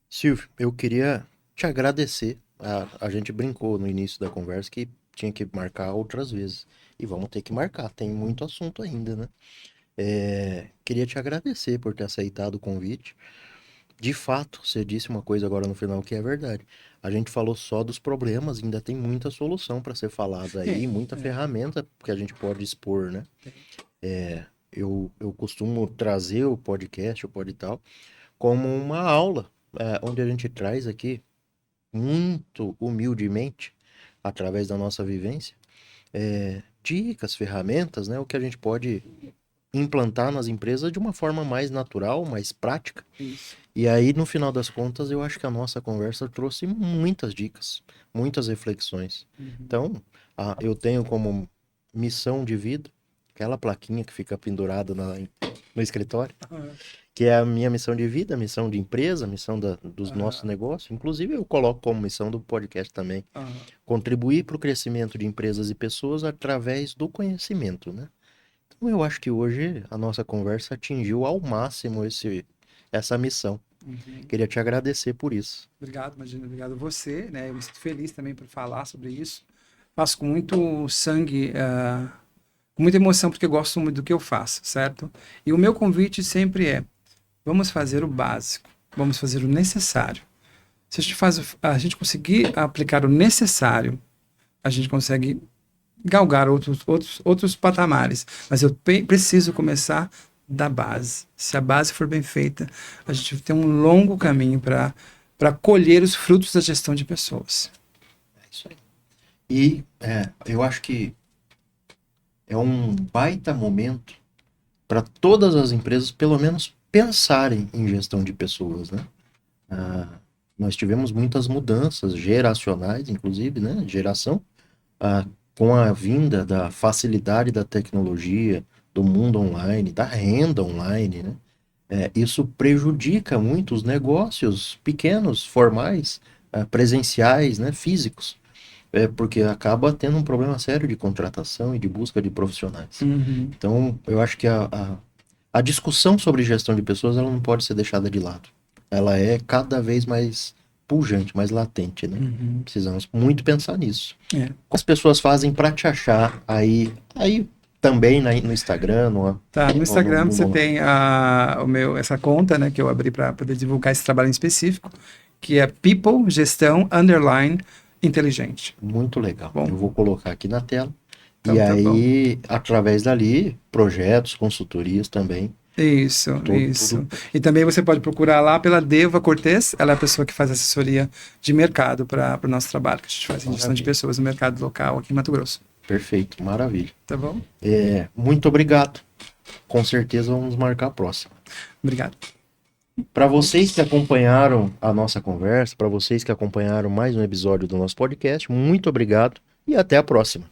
Silvio, eu queria te agradecer. A gente brincou no início da conversa que tinha que marcar outras vezes. E vamos ter que marcar, tem muito assunto ainda, né? Queria te agradecer por ter aceitado o convite. De fato, você disse uma coisa agora no final que é verdade. A gente falou só dos problemas, ainda tem muita solução para ser falada aí, muita ferramenta que a gente pode expor, né? Eu costumo trazer o podcast, o Podital, como uma aula, onde a gente traz aqui, muito humildemente, através da nossa vivência, dicas, ferramentas, né? O que a gente pode implantar nas empresas de uma forma mais natural, mais prática. Isso. E aí, no final das contas, eu acho que a nossa conversa trouxe muitas dicas, muitas reflexões. Então, eu tenho como missão de vida, aquela plaquinha que fica pendurada no escritório, que é a minha missão de vida, missão de empresa, missão dos nossos negócios. Inclusive, eu coloco como missão do podcast também, contribuir para o crescimento de empresas e pessoas através do conhecimento, né? Então, eu acho que hoje a nossa conversa atingiu ao máximo essa missão. Queria te agradecer por isso. Obrigado, Imagina, obrigado a você, né? Eu me sinto feliz também por falar sobre isso. Faço com muito sangue, com muita emoção, porque eu gosto muito do que eu faço, certo? E o meu convite sempre é: vamos fazer o básico, vamos fazer o necessário. Se a gente conseguir aplicar o necessário, a gente consegue galgar outros patamares. Mas eu preciso começar da base. Se a base for bem feita, a gente tem um longo caminho para colher os frutos da gestão de pessoas. É isso aí. E eu acho que é um baita momento para todas as empresas, pelo menos, pensarem em gestão de pessoas, né? Nós tivemos muitas mudanças geracionais, inclusive, né? Geração, com a vinda da facilidade da tecnologia, do mundo online, da renda online, né? Isso prejudica muito os negócios pequenos, formais, presenciais, né? Físicos. Porque acaba tendo um problema sério de contratação e de busca de profissionais. Então, eu acho que a discussão sobre gestão de pessoas, ela não pode ser deixada de lado. Ela é cada vez mais pujante, mais latente, né? Precisamos muito pensar nisso. Como as pessoas fazem para te achar aí também no Instagram? No Instagram você tem essa conta, né, que eu abri para poder divulgar esse trabalho em específico, que é People, Gestão, Inteligente. Muito legal. Bom. Eu vou colocar aqui na tela. Então, E tá bom. aí, através dali, projetos, consultorias também. Isso, isso. Tudo. E também você pode procurar lá pela Deva Cortez, ela é a pessoa que faz assessoria de mercado para o nosso trabalho, que a gente faz em gestão de Maravilha. pessoas no mercado local aqui em Mato Grosso. Perfeito, maravilha. Tá bom? Muito obrigado. Com certeza vamos marcar a próxima. Obrigado. Para vocês que acompanharam a nossa conversa, para vocês que acompanharam mais um episódio do nosso podcast, muito obrigado e até a próxima.